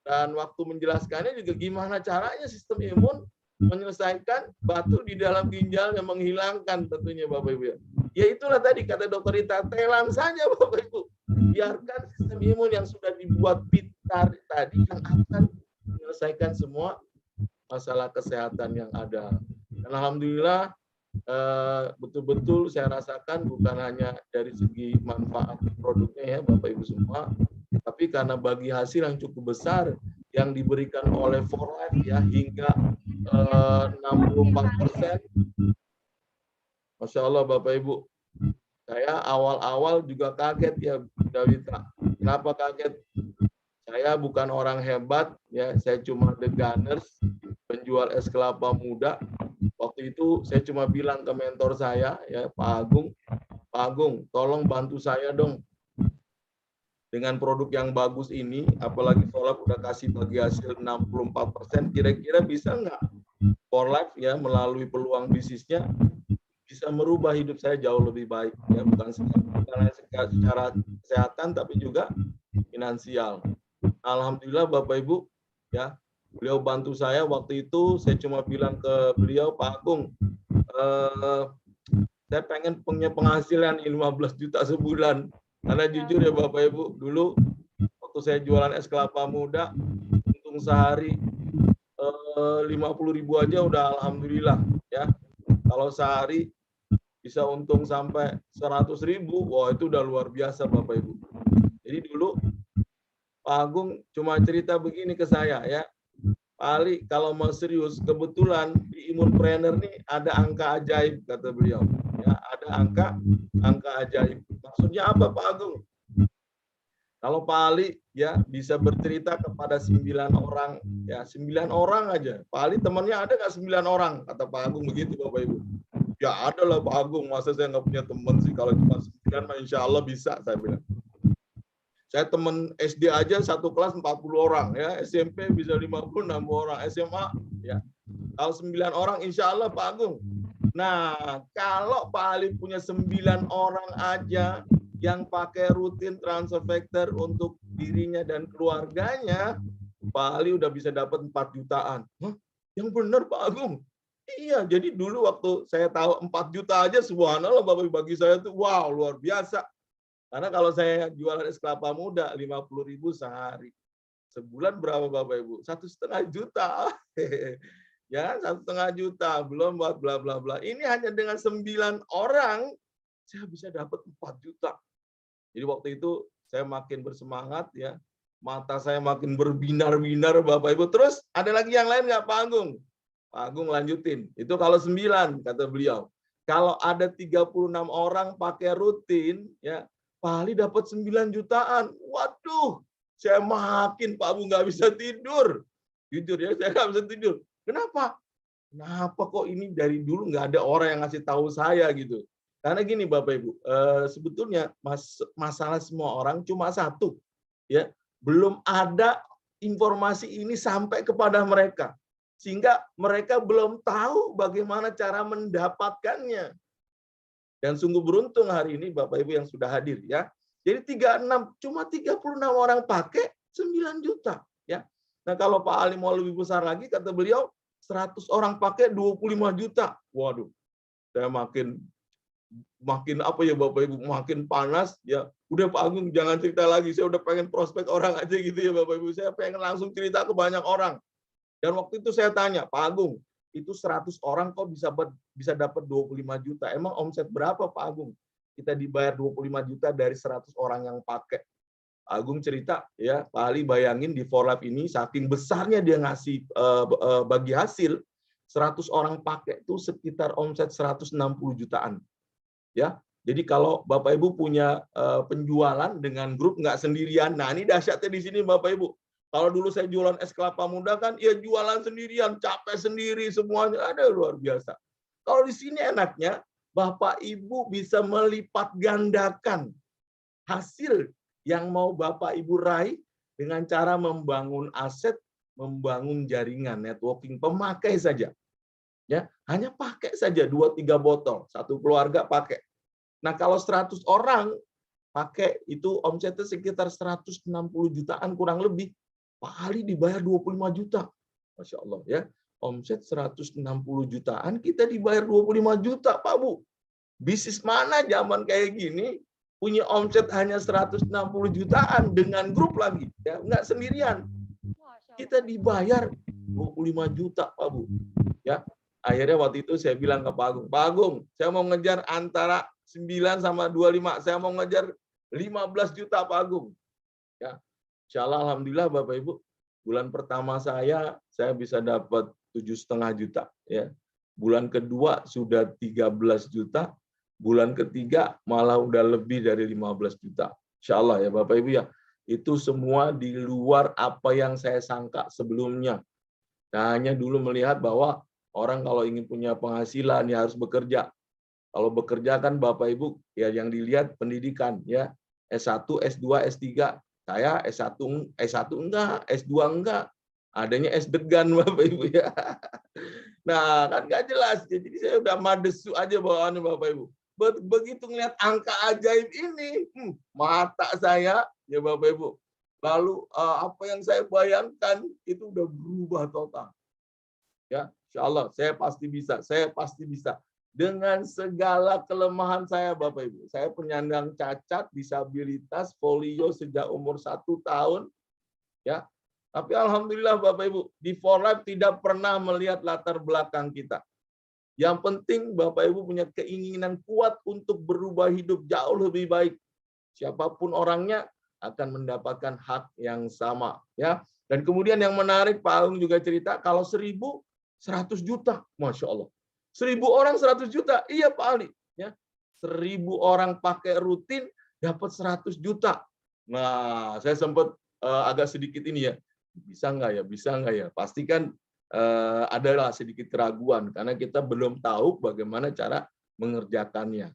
Dan waktu menjelaskannya juga gimana caranya sistem imun menyelesaikan batu di dalam ginjal yang menghilangkan tentunya Bapak Ibu ya. Ya itulah tadi kata Dokter Rita, telan saja Bapak Ibu. Biarkan sistem imun yang sudah dibuat pintar tadi yang akan menyelesaikan semua masalah kesehatan yang ada. Dan alhamdulillah betul-betul saya rasakan bukan hanya dari segi manfaat produknya ya Bapak Ibu semua, tapi karena bagi hasil yang cukup besar yang diberikan oleh For Life ya hingga 64%. Masya Allah Bapak Ibu, saya awal-awal juga kaget ya Dawita. Kenapa kaget? Saya bukan orang hebat ya, saya cuma the gunners, penjual es kelapa muda. Waktu itu saya cuma bilang ke mentor saya ya Pak Agung, tolong bantu saya dong dengan produk yang bagus ini, apalagi For Life udah kasih bagi hasil 64%, kira-kira bisa nggak For Life ya melalui peluang bisnisnya bisa merubah hidup saya jauh lebih baik ya, bukan hanya secara kesehatan tapi juga finansial. Alhamdulillah Bapak Ibu ya, beliau bantu saya. Waktu itu saya cuma bilang ke beliau, Pak Agung, saya pengen punya penghasilan 15 juta sebulan. Karena jujur ya Bapak Ibu, dulu waktu saya jualan es kelapa muda, untung sehari 50.000 aja udah alhamdulillah ya. Kalau sehari bisa untung sampai 100.000, wah itu udah luar biasa Bapak Ibu. Jadi dulu Pak Agung cuma cerita begini ke saya ya, Pak Ali kalau mau serius, kebetulan di Imunpreneur nih ada angka ajaib kata beliau. Ya, ada angka ajaib. Maksudnya apa Pak Agung? Kalau Pak Ali ya bisa bercerita kepada 9 orang, ya 9 orang aja. Pak Ali temannya ada nggak 9 orang? Kata Pak Agung begitu Bapak Ibu. Ya ada lah Pak Agung, masa saya nggak punya teman sih, kalau cuma 9 mah insya Allah bisa, saya bilang. Saya teman SD aja satu kelas 40 orang ya, SMP bisa 56 orang, SMA ya. Kalau 9 orang insya Allah Pak Agung. Nah, kalau Pak Ali punya 9 orang aja yang pakai rutin transfer factor untuk dirinya dan keluarganya, Pak Ali udah bisa dapat 4 jutaan. Hah? Yang benar Pak Agung? Iya, jadi dulu waktu saya tahu 4 juta aja, subhanallah Bapak bagi saya tuh wow, luar biasa. Karena kalau saya jualan es kelapa muda 50.000 sehari. Sebulan berapa Bapak Ibu? 1,5 juta. Ya, 1,5 juta, belum buat bla bla bla. Ini hanya dengan 9 orang saya bisa dapat 4 juta. Jadi waktu itu saya makin bersemangat ya. Mata saya makin berbinar-binar Bapak Ibu. Terus ada lagi yang lain nggak Pak Agung? Pak Agung lanjutin. Itu kalau 9 kata beliau. Kalau ada 36 orang pakai rutin ya, Pak Ali dapat 9 jutaan. Waduh, saya makin Pak Agung nggak bisa tidur. Jujur ya, saya nggak bisa tidur. Kenapa? Kenapa kok ini dari dulu nggak ada orang yang ngasih tahu saya gitu? Karena gini Bapak Ibu, sebetulnya masalah semua orang cuma satu, ya belum ada informasi ini sampai kepada mereka, sehingga mereka belum tahu bagaimana cara mendapatkannya. Dan sungguh beruntung hari ini Bapak Ibu yang sudah hadir ya. Jadi 36 cuma 36 orang pakai 9 juta ya. Nah, kalau Pak Ali mau lebih besar lagi kata beliau 100 orang pakai 25 juta. Waduh. Saya makin apa ya Bapak Ibu, makin panas ya. Udah Pak Agung jangan cerita lagi. Saya udah pengen prospek orang aja gitu ya Bapak Ibu. Saya pengen langsung cerita ke banyak orang. Dan waktu itu saya tanya, Pak Agung, itu 100 orang kok bisa dapat 25 juta. Emang omset berapa Pak Agung? Kita dibayar 25 juta dari 100 orang yang pakai. Pak Agung cerita, ya Pak Ali bayangin di For Life ini saking besarnya dia ngasih bagi hasil, 100 orang pakai itu sekitar omset 160 jutaan. Ya, jadi kalau Bapak Ibu punya penjualan dengan grup nggak sendirian, nah ini dahsyatnya di sini Bapak Ibu. Kalau dulu saya jualan es kelapa muda kan, ya jualan sendirian, capek sendiri semuanya, ada luar biasa. Kalau di sini enaknya, Bapak Ibu bisa melipat gandakan hasil yang mau Bapak Ibu raih dengan cara membangun aset, membangun jaringan networking pemakai saja. Ya, hanya pakai saja 2-3 botol, satu keluarga pakai. Nah, kalau 100 orang pakai itu omsetnya sekitar 160 jutaan kurang lebih. Pak Ali dibayar 25 juta. Masya Allah ya. Omset 160 jutaan, kita dibayar 25 juta, Pak Bu. Bisnis mana zaman kayak gini punya omset hanya 160 jutaan dengan grup lagi, ya, nggak sendirian. Kita dibayar 25 juta, Pak Bu. Ya, akhirnya waktu itu saya bilang ke Pak Agung, saya mau ngejar antara 9 sama 25, saya mau ngejar 15 juta, Pak Agung. Ya, insya Allah, alhamdulillah Bapak Ibu, bulan pertama saya bisa dapat 7,5 juta. Ya, bulan kedua sudah 13 juta, bulan ketiga malah udah lebih dari 15 juta. Insya Allah ya Bapak Ibu ya, itu semua di luar apa yang saya sangka sebelumnya. Nah, hanya dulu melihat bahwa orang kalau ingin punya penghasilan ya harus bekerja. Kalau bekerja kan Bapak Ibu ya yang dilihat pendidikan ya, S1, S2, S3. Saya S1 enggak, S2 enggak. Adanya S degan Bapak Ibu ya. Nah, kan nggak jelas. Jadi saya udah madesu aja bawaannya Bapak Ibu. Begitu ngeliat angka ajaib ini, mata saya ya Bapak Ibu. Lalu apa yang saya bayangkan itu udah berubah total. Ya, insya Allah saya pasti bisa. Saya pasti bisa. Dengan segala kelemahan saya Bapak Ibu. Saya penyandang cacat, disabilitas, polio sejak umur 1 tahun. Ya, tapi alhamdulillah Bapak Ibu, di For Life tidak pernah melihat latar belakang kita. Yang penting Bapak Ibu punya keinginan kuat untuk berubah hidup jauh lebih baik. Siapapun orangnya akan mendapatkan hak yang sama. Ya. Dan kemudian yang menarik, Pak Agung juga cerita, kalau 1.000, 100 juta. Masya Allah. 1.000 orang 100 juta. Iya Pak Ali. Ya. 1.000 orang pakai rutin, dapat 100 juta. Nah, saya sempat agak sedikit ini ya. Bisa nggak ya? Bisa nggak ya? Pastikan adalah sedikit keraguan karena kita belum tahu bagaimana cara mengerjakannya.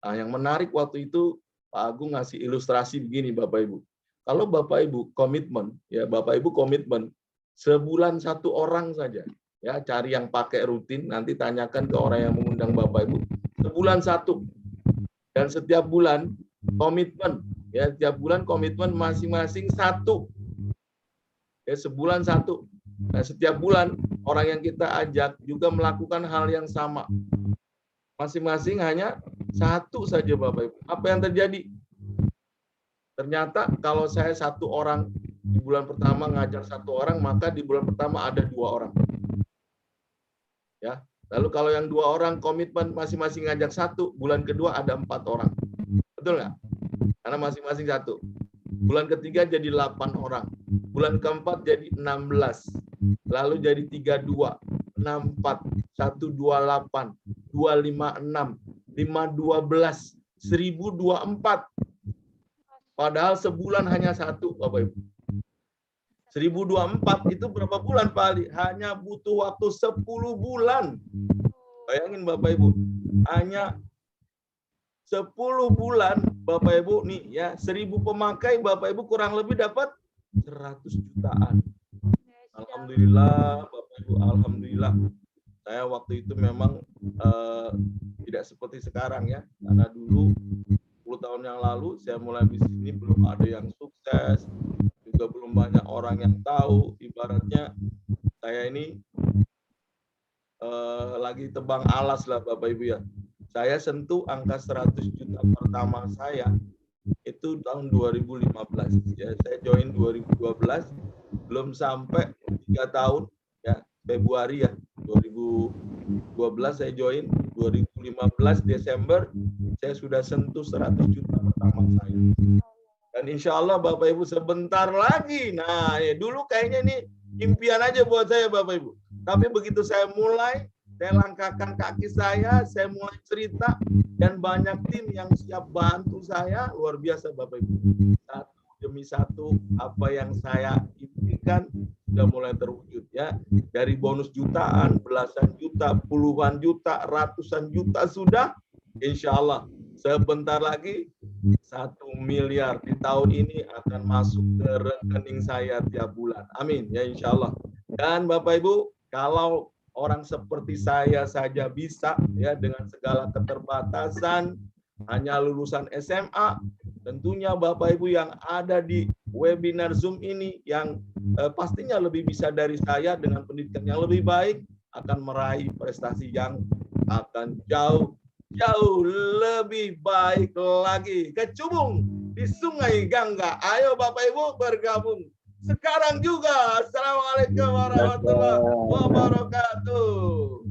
Nah, yang menarik waktu itu Pak Agung ngasih ilustrasi begini Bapak Ibu. Kalau Bapak Ibu komitmen, ya Bapak Ibu komitmen sebulan 1 orang saja, ya cari yang pakai rutin. Nanti tanyakan ke orang yang mengundang Bapak Ibu. Sebulan 1 dan setiap bulan komitmen, ya setiap bulan komitmen masing-masing 1. Ya, sebulan 1. Nah, setiap bulan orang yang kita ajak juga melakukan hal yang sama. Masing-masing hanya 1 saja Bapak Ibu. Apa yang terjadi? Ternyata kalau saya 1 orang di bulan pertama ngajar 1 orang, maka di bulan pertama ada 2 orang. Ya. Lalu kalau yang 2 orang komitmen masing-masing ngajak 1, bulan kedua ada 4 orang. Betul nggak? Karena masing-masing 1. Bulan ketiga jadi 8 orang. Bulan keempat jadi 16. Lalu jadi 32, 64, 128, 256, 512, 1024. Padahal sebulan hanya 1, Bapak Ibu. 1024 itu berapa bulan Pak Ali? Hanya butuh waktu 10 bulan. Bayangin Bapak Ibu. Hanya 10 bulan Bapak Ibu nih ya, 1.000 pemakai Bapak Ibu kurang lebih dapat 100 jutaan. Alhamdulillah Bapak Ibu, alhamdulillah. Saya waktu itu memang tidak seperti sekarang ya. Karena dulu 10 tahun yang lalu saya mulai bisnis ini belum ada yang sukses, juga belum banyak orang yang tahu. Ibaratnya saya ini lagi tebang alas lah Bapak Ibu ya. Saya sentuh angka 100 juta pertama saya itu tahun 2015. Ya, saya join 2012, belum sampai 3 tahun ya, Februari ya 2012 saya join, 2015 Desember saya sudah sentuh 100 juta pertama saya. Dan insya Allah Bapak Ibu sebentar lagi. Nah, ya, dulu kayaknya ini impian aja buat saya Bapak Ibu. Tapi begitu saya mulai, saya langkahkan kaki saya mulai cerita, dan banyak tim yang siap bantu saya, luar biasa Bapak Ibu. 1 demi 1, apa yang saya impikan sudah mulai terwujud ya. Dari bonus jutaan, belasan juta, puluhan juta, ratusan juta sudah, insya Allah sebentar lagi 1 miliar di tahun ini akan masuk ke rekening saya tiap bulan. Amin ya insya Allah. Dan Bapak Ibu, kalau orang seperti saya saja bisa ya dengan segala keterbatasan, hanya lulusan SMA. Tentunya Bapak Ibu yang ada di webinar Zoom ini yang pastinya lebih bisa dari saya dengan pendidikan yang lebih baik akan meraih prestasi yang akan jauh lebih baik lagi. Kecubung di Sungai Gangga. Ayo Bapak Ibu bergabung sekarang juga. Assalamualaikum warahmatullahi wabarakatuh.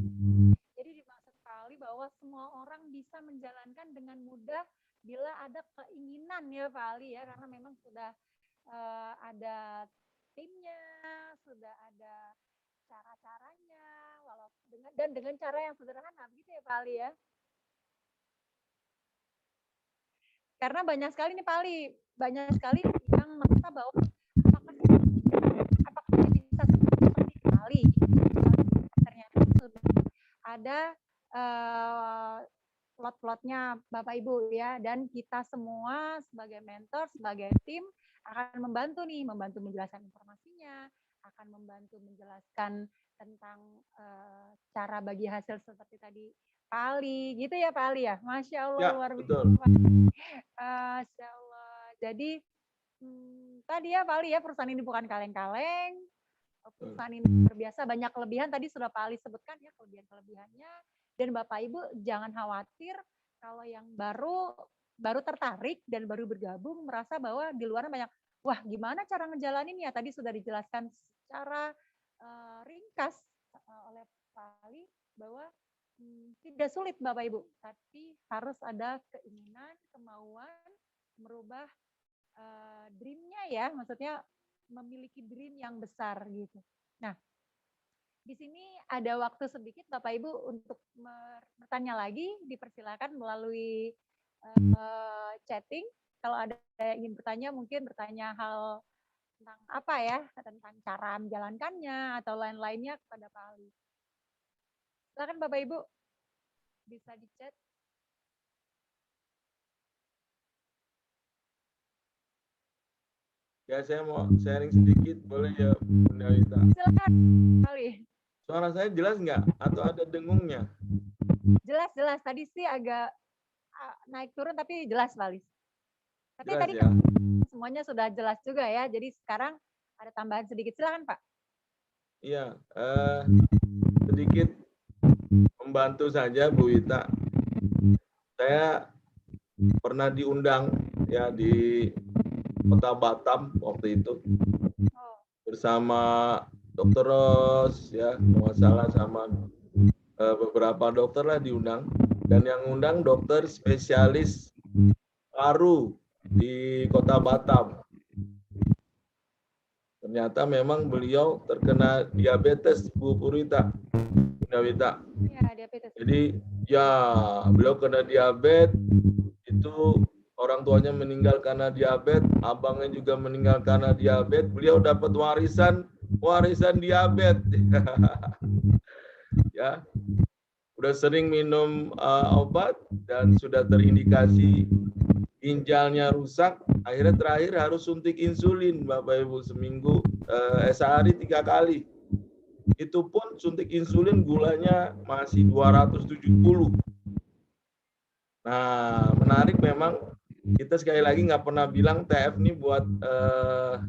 Jadi dimaksud sekali bahwa semua orang bisa menjalankan dengan mudah bila ada keinginan ya Pak Ali ya, karena memang sudah ada timnya, sudah ada cara-caranya, dengan cara yang sederhana, begitu ya Pak Ali ya. Karena banyak sekali nih Pak Ali, banyak sekali yang merasa bahwa apakah saya bisa seperti Pak Ali? Ternyata sudah ada plot-plotnya Bapak Ibu ya, dan kita semua sebagai mentor, sebagai tim akan membantu menjelaskan informasinya, akan membantu menjelaskan tentang cara bagi hasil seperti tadi Pak Ali, gitu ya Pak Ali ya. Masya Allah Ya, luar betul. biasa. Masya Allah. Jadi tadi ya Pak Ali ya, perusahaan ini bukan kaleng-kaleng. Perusahaan ini luar biasa, banyak kelebihan tadi sudah Pak Ali sebutkan ya kelebihan-kelebihannya. Dan Bapak Ibu jangan khawatir kalau yang baru tertarik dan baru bergabung merasa bahwa di luarnya banyak, wah gimana cara ngejalanin ya, tadi sudah dijelaskan secara ringkas oleh Pak Ali bahwa tidak sulit Bapak Ibu, tapi harus ada keinginan, kemauan merubah dream-nya ya, maksudnya memiliki dream yang besar gitu. Nah, di sini ada waktu sedikit Bapak Ibu untuk bertanya lagi, dipersilakan melalui chatting. Kalau ada yang ingin bertanya, mungkin bertanya hal tentang apa ya, tentang cara menjalankannya atau lain-lainnya kepada Pak Ali. Silakan Bapak Ibu, bisa di chat. Ya, saya mau sharing sedikit, boleh ya Bunda Wita? Silakan Pak Ali. Suara saya jelas nggak? Atau ada dengungnya? Jelas. Tadi sih agak naik turun, tapi jelas Pak Ali. Tapi Jelas, tadi ya? semuanya sudah jelas juga ya. Jadi sekarang ada tambahan sedikit. Silakan Pak. Iya, sedikit membantu saja Bu Wita. Saya pernah diundang ya di Kota Batam waktu itu bersama Dokter Ros ya, kalau nggak salah sama beberapa dokter lah diundang, dan yang undang dokter spesialis paru di Kota Batam. Ternyata memang beliau terkena diabetes, Bu Purwita, Bunda Wita. Ya, diabetes. Jadi ya beliau kena diabetes, itu orang tuanya meninggal karena diabetes, abangnya juga meninggal karena diabetes, beliau dapat warisan diabetes. Ya, udah sering minum obat dan sudah terindikasi ginjalnya rusak, akhirnya terakhir harus suntik insulin Bapak Ibu seminggu, sehari 3 kali. Itu pun suntik insulin gulanya masih 270. Nah, menarik memang, kita sekali lagi nggak pernah bilang TF ini buat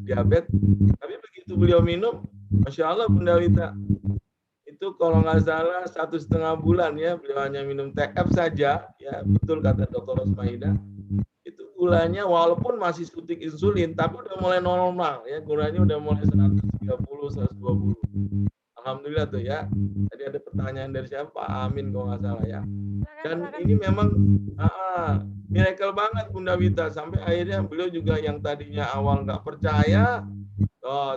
diabetes, tapi begitu beliau minum, Masya Allah Bunda Wita, itu kalau nggak salah 1,5 bulan ya beliau hanya minum TF saja, ya betul kata Dr. Rosmaida, itu gulanya walaupun masih suntik insulin, tapi udah mulai normal ya, gulanya udah mulai 130, 120. Alhamdulillah tuh ya. Tadi ada pertanyaan dari siapa? Pak Amin kalau nggak salah ya. Dan ini memang miracle banget Bunda Wita, sampai akhirnya beliau juga yang tadinya awal nggak percaya,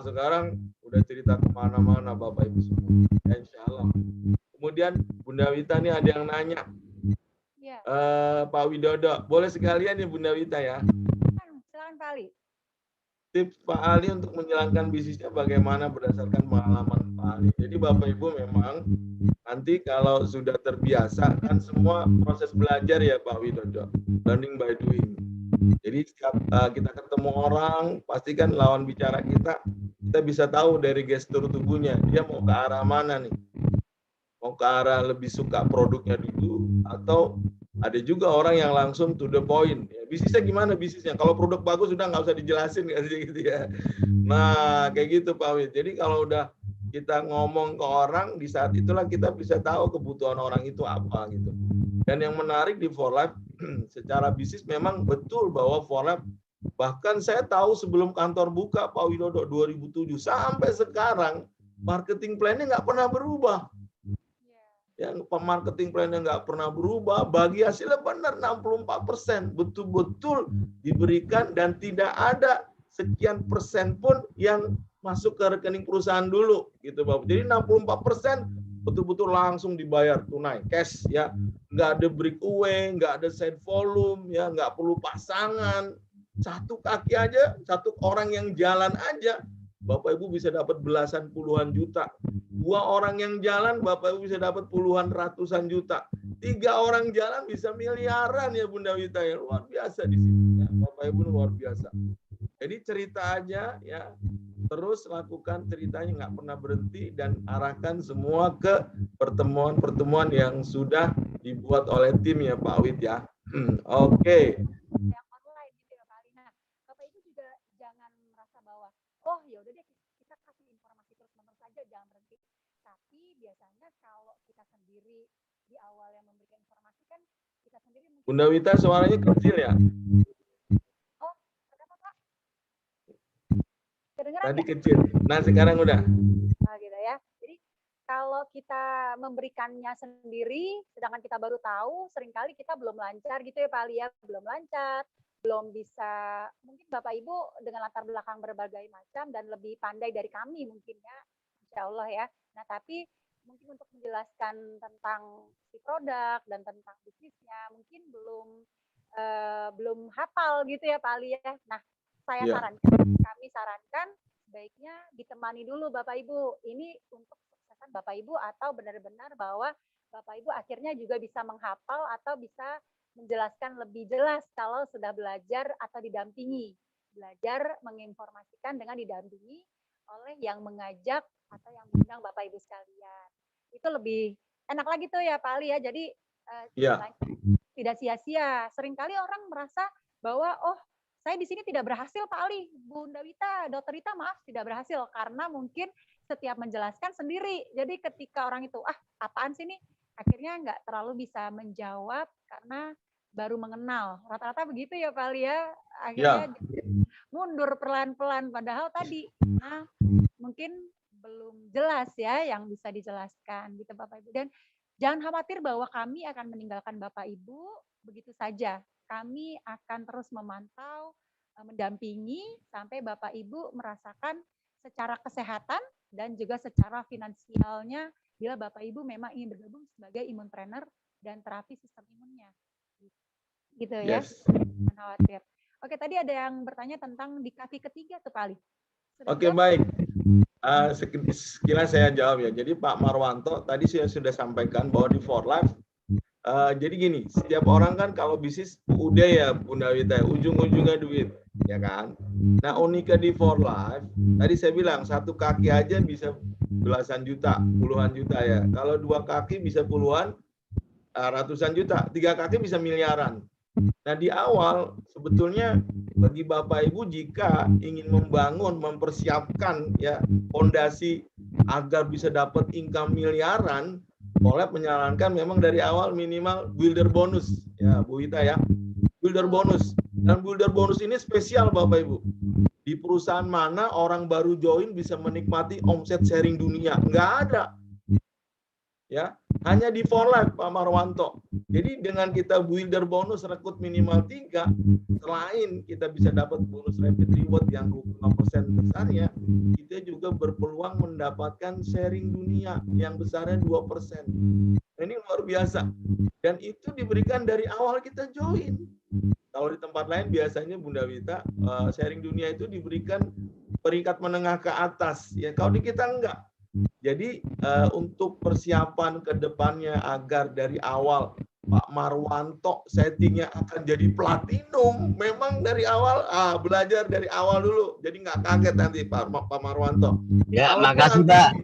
sekarang udah cerita kemana-mana Bapak Ibu semua. Ya, insya Allah. Kemudian Bunda Wita nih ada yang nanya, Ya. Pak Widodo, boleh sekalian nih Bunda Wita ya. Silakan Pak Ali. Tips Pak Ali untuk menjalankan bisnisnya bagaimana berdasarkan pengalaman Pak Ali. Jadi Bapak Ibu memang nanti kalau sudah terbiasa, kan semua proses belajar ya Pak Widodo, learning by doing. Jadi setiap kita ketemu orang, pastikan lawan bicara kita bisa tahu dari gestur tubuhnya, dia mau ke arah mana nih. mau ke arah lebih suka produknya dulu, atau ada juga orang yang langsung to the point. Ya, bisnisnya gimana bisnisnya? Kalau produk bagus sudah nggak usah dijelasin gitu ya. Nah, kayak gitu Pak Wid. Jadi kalau udah kita ngomong ke orang, di saat itulah kita bisa tahu kebutuhan orang itu apa gitu. Dan yang menarik di For Life, secara bisnis memang betul bahwa For Life, bahkan saya tahu sebelum kantor buka Pak Widodo 2007 sampai sekarang, marketing plan-nya nggak pernah berubah. Yang marketing plan-nya nggak pernah berubah, bagi hasilnya benar 64%, betul-betul diberikan dan tidak ada sekian persen pun yang masuk ke rekening perusahaan dulu, gitu Bapak. Jadi 64% betul-betul langsung dibayar tunai, cash ya, nggak ada breakaway, nggak ada side volume, ya nggak perlu pasangan, satu kaki aja, satu orang yang jalan aja, Bapak Ibu bisa dapat belasan puluhan juta. 2 orang yang jalan, Bapak Ibu bisa dapat puluhan ratusan juta. 3 orang jalan bisa miliaran ya Bunda Wita ya. Luar biasa di sini ya. Bapak Ibu luar biasa. Jadi cerita aja ya. Terus lakukan ceritanya, nggak pernah berhenti, dan arahkan semua ke pertemuan-pertemuan yang sudah dibuat oleh tim ya Pak Wid ya. Oke. Yang online gitu ya Pak Ali. Nah, Bapak Ibu juga jangan merasa bahwa oh ya udah deh kita kasih informasi terus-menerus saja, jangan berhenti. Tapi biasanya kalau kita sendiri di awal yang memberikan informasi kan kita sendiri mungkin... Bunda Wita suaranya kecil ya? Oh, kenapa Pak? Kedengeran Tadi ya? kecil. Nah sekarang udah. Nah, gitu ya. Jadi kalau kita memberikannya sendiri, sedangkan kita baru tahu, seringkali kita belum lancar gitu ya Pak Ali ya, belum lancar, belum bisa, mungkin Bapak Ibu dengan latar belakang berbagai macam dan lebih pandai dari kami mungkin ya, Insya Allah ya. Nah tapi mungkin untuk menjelaskan tentang si produk dan tentang bisnisnya, mungkin belum hafal gitu ya Pak Ali ya. Nah saya kami sarankan sebaiknya ditemani dulu Bapak Ibu. Ini untuk kesuksesan Bapak Ibu, atau benar-benar bahwa Bapak Ibu akhirnya juga bisa menghafal atau bisa menjelaskan lebih jelas kalau sudah belajar atau didampingi. Belajar menginformasikan dengan didampingi oleh yang mengajak atau yang mengundang Bapak Ibu sekalian. Itu lebih enak lagi tuh ya Pak Ali ya. Jadi tidak sia-sia. Seringkali orang merasa bahwa oh saya di sini tidak berhasil Pak Ali, Bunda Wita, Dokter Wita maaf tidak berhasil karena mungkin setiap menjelaskan sendiri. Jadi ketika orang itu apaan sih nih, akhirnya nggak terlalu bisa menjawab karena baru mengenal. Rata-rata begitu ya Pak Ali ya. Akhirnya mundur pelan-pelan padahal tadi mungkin belum jelas ya yang bisa dijelaskan gitu Bapak Ibu. Dan jangan khawatir bahwa kami akan meninggalkan Bapak Ibu begitu saja. Kami akan terus memantau, mendampingi sampai Bapak Ibu merasakan secara kesehatan dan juga secara finansialnya bila Bapak Ibu memang ingin bergabung sebagai imun trainer dan terapi sistem imunnya. Gitu ya. Jangan khawatir. Oke, tadi ada yang bertanya tentang di kaki ketiga tuh Pak Ali. Oke, baik. Sekilas saya jawab ya. Jadi Pak Marwanto tadi saya sudah sampaikan bahwa di For Life, jadi gini, setiap orang kan kalau bisnis udah ya Bunda Wita, ujung-ujungnya duit, ya kan? Nah uniknya di For Life, tadi saya bilang satu kaki aja bisa belasan juta, puluhan juta ya. Kalau 2 kaki bisa puluhan, ratusan juta, 3 kaki bisa miliaran. Nah di awal sebetulnya bagi Bapak Ibu jika ingin membangun, mempersiapkan ya fondasi agar bisa dapat income miliaran, boleh menyarankan memang dari awal minimal builder bonus ya Bu Wita ya, builder bonus. Dan builder bonus ini spesial Bapak Ibu. Di perusahaan mana orang baru join bisa menikmati omset sharing dunia? Nggak ada. Ya, hanya di For Life Pak Marwanto. Jadi dengan kita builder bonus rekrut minimal 3, selain kita bisa dapat bonus rapid reward yang 25% besarnya, kita juga berpeluang mendapatkan sharing dunia yang besarnya 2%. Ini luar biasa. Dan itu diberikan dari awal kita join. Kalau di tempat lain biasanya Bunda Wita, sharing dunia itu diberikan peringkat menengah ke atas. Ya, kalau di kita enggak. Jadi untuk persiapan ke depannya agar dari awal Pak Marwanto settingnya akan jadi platinum, memang dari awal belajar dari awal dulu. Jadi nggak kaget nanti Pak Marwanto. Ya, makasih Pak.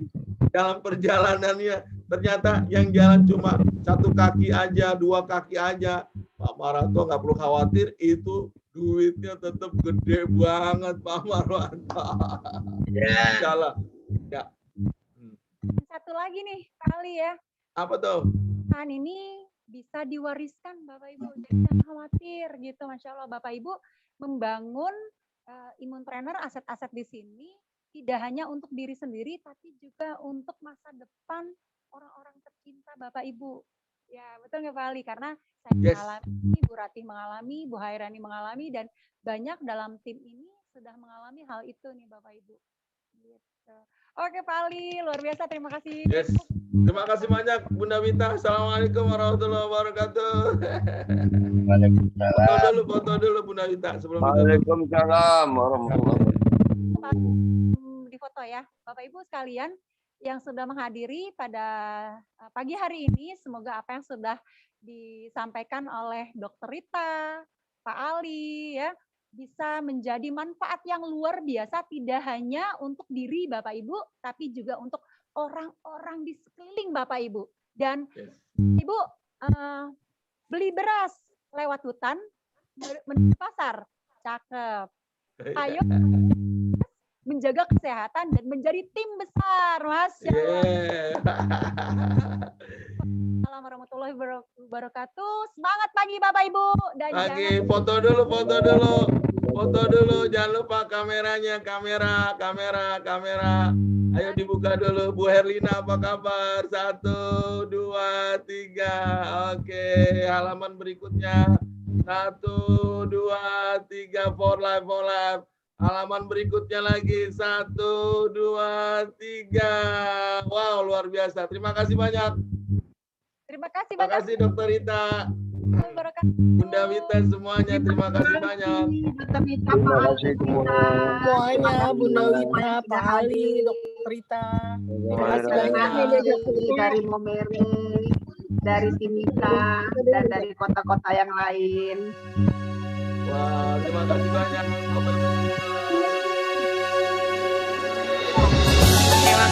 Dalam perjalanannya ternyata yang jalan cuma 1 kaki aja, 2 kaki aja. Pak Marwanto nggak perlu khawatir, itu duitnya tetap gede banget Pak Marwanto. Insya Allah. Ya. Satu lagi nih kali ya, Apa tuh? kan ini bisa diwariskan Bapak Ibu, jadi jangan khawatir gitu. Masya Allah Bapak Ibu membangun imun trainer, aset-aset di sini tidak hanya untuk diri sendiri, tapi juga untuk masa depan orang-orang tercinta Bapak Ibu. Ya betul nggak Pak Ali? Karena saya mengalami, Bu Ratih mengalami, Bu Hairani mengalami, dan banyak dalam tim ini sudah mengalami hal itu nih Bapak Ibu. Gitu. Oke Pak Ali, luar biasa, terima kasih. Yes. Terima kasih banyak Bunda Wita. Assalamualaikum warahmatullahi wabarakatuh. Waalaikumsalam. Foto dulu Bunda Wita sebelum kita tutup. Waalaikumsalam warahmatullahi wabarakatuh. Di foto ya, Bapak Ibu sekalian yang sudah menghadiri pada pagi hari ini, semoga apa yang sudah disampaikan oleh Dr. Rita, Pak Ali ya, bisa menjadi manfaat yang luar biasa, tidak hanya untuk diri Bapak Ibu, tapi juga untuk orang-orang di sekeliling Bapak Ibu. Dan Ibu beli beras lewat hutan, menuju pasar, cakep. Ayo menjaga kesehatan dan menjadi tim besar, Masya Allah. Assalamualaikum warahmatullahi wabarakatuh. Semangat pagi Bapak Ibu. Dan Lagi jangan... foto dulu, jangan lupa kameranya, kamera. Ayo dibuka dulu, Bu Herlina apa kabar? 1, 2, 3. Oke, halaman berikutnya. 1, 2, 3, for life. Halaman berikutnya lagi 1, 2, 3. Wow, luar biasa. Terima kasih banyak. Terima kasih Terima kasih Dr. Rita. Bunda Wita semuanya, terima kasih banyak. Terima kasih Semuanya, Bunda Wita, Pak Ali, Dr. Rita. Terima kasih banyak. Dari Momere, dari Timika, dan dari kota-kota yang lain. Wah, terima kasih banyak. Terima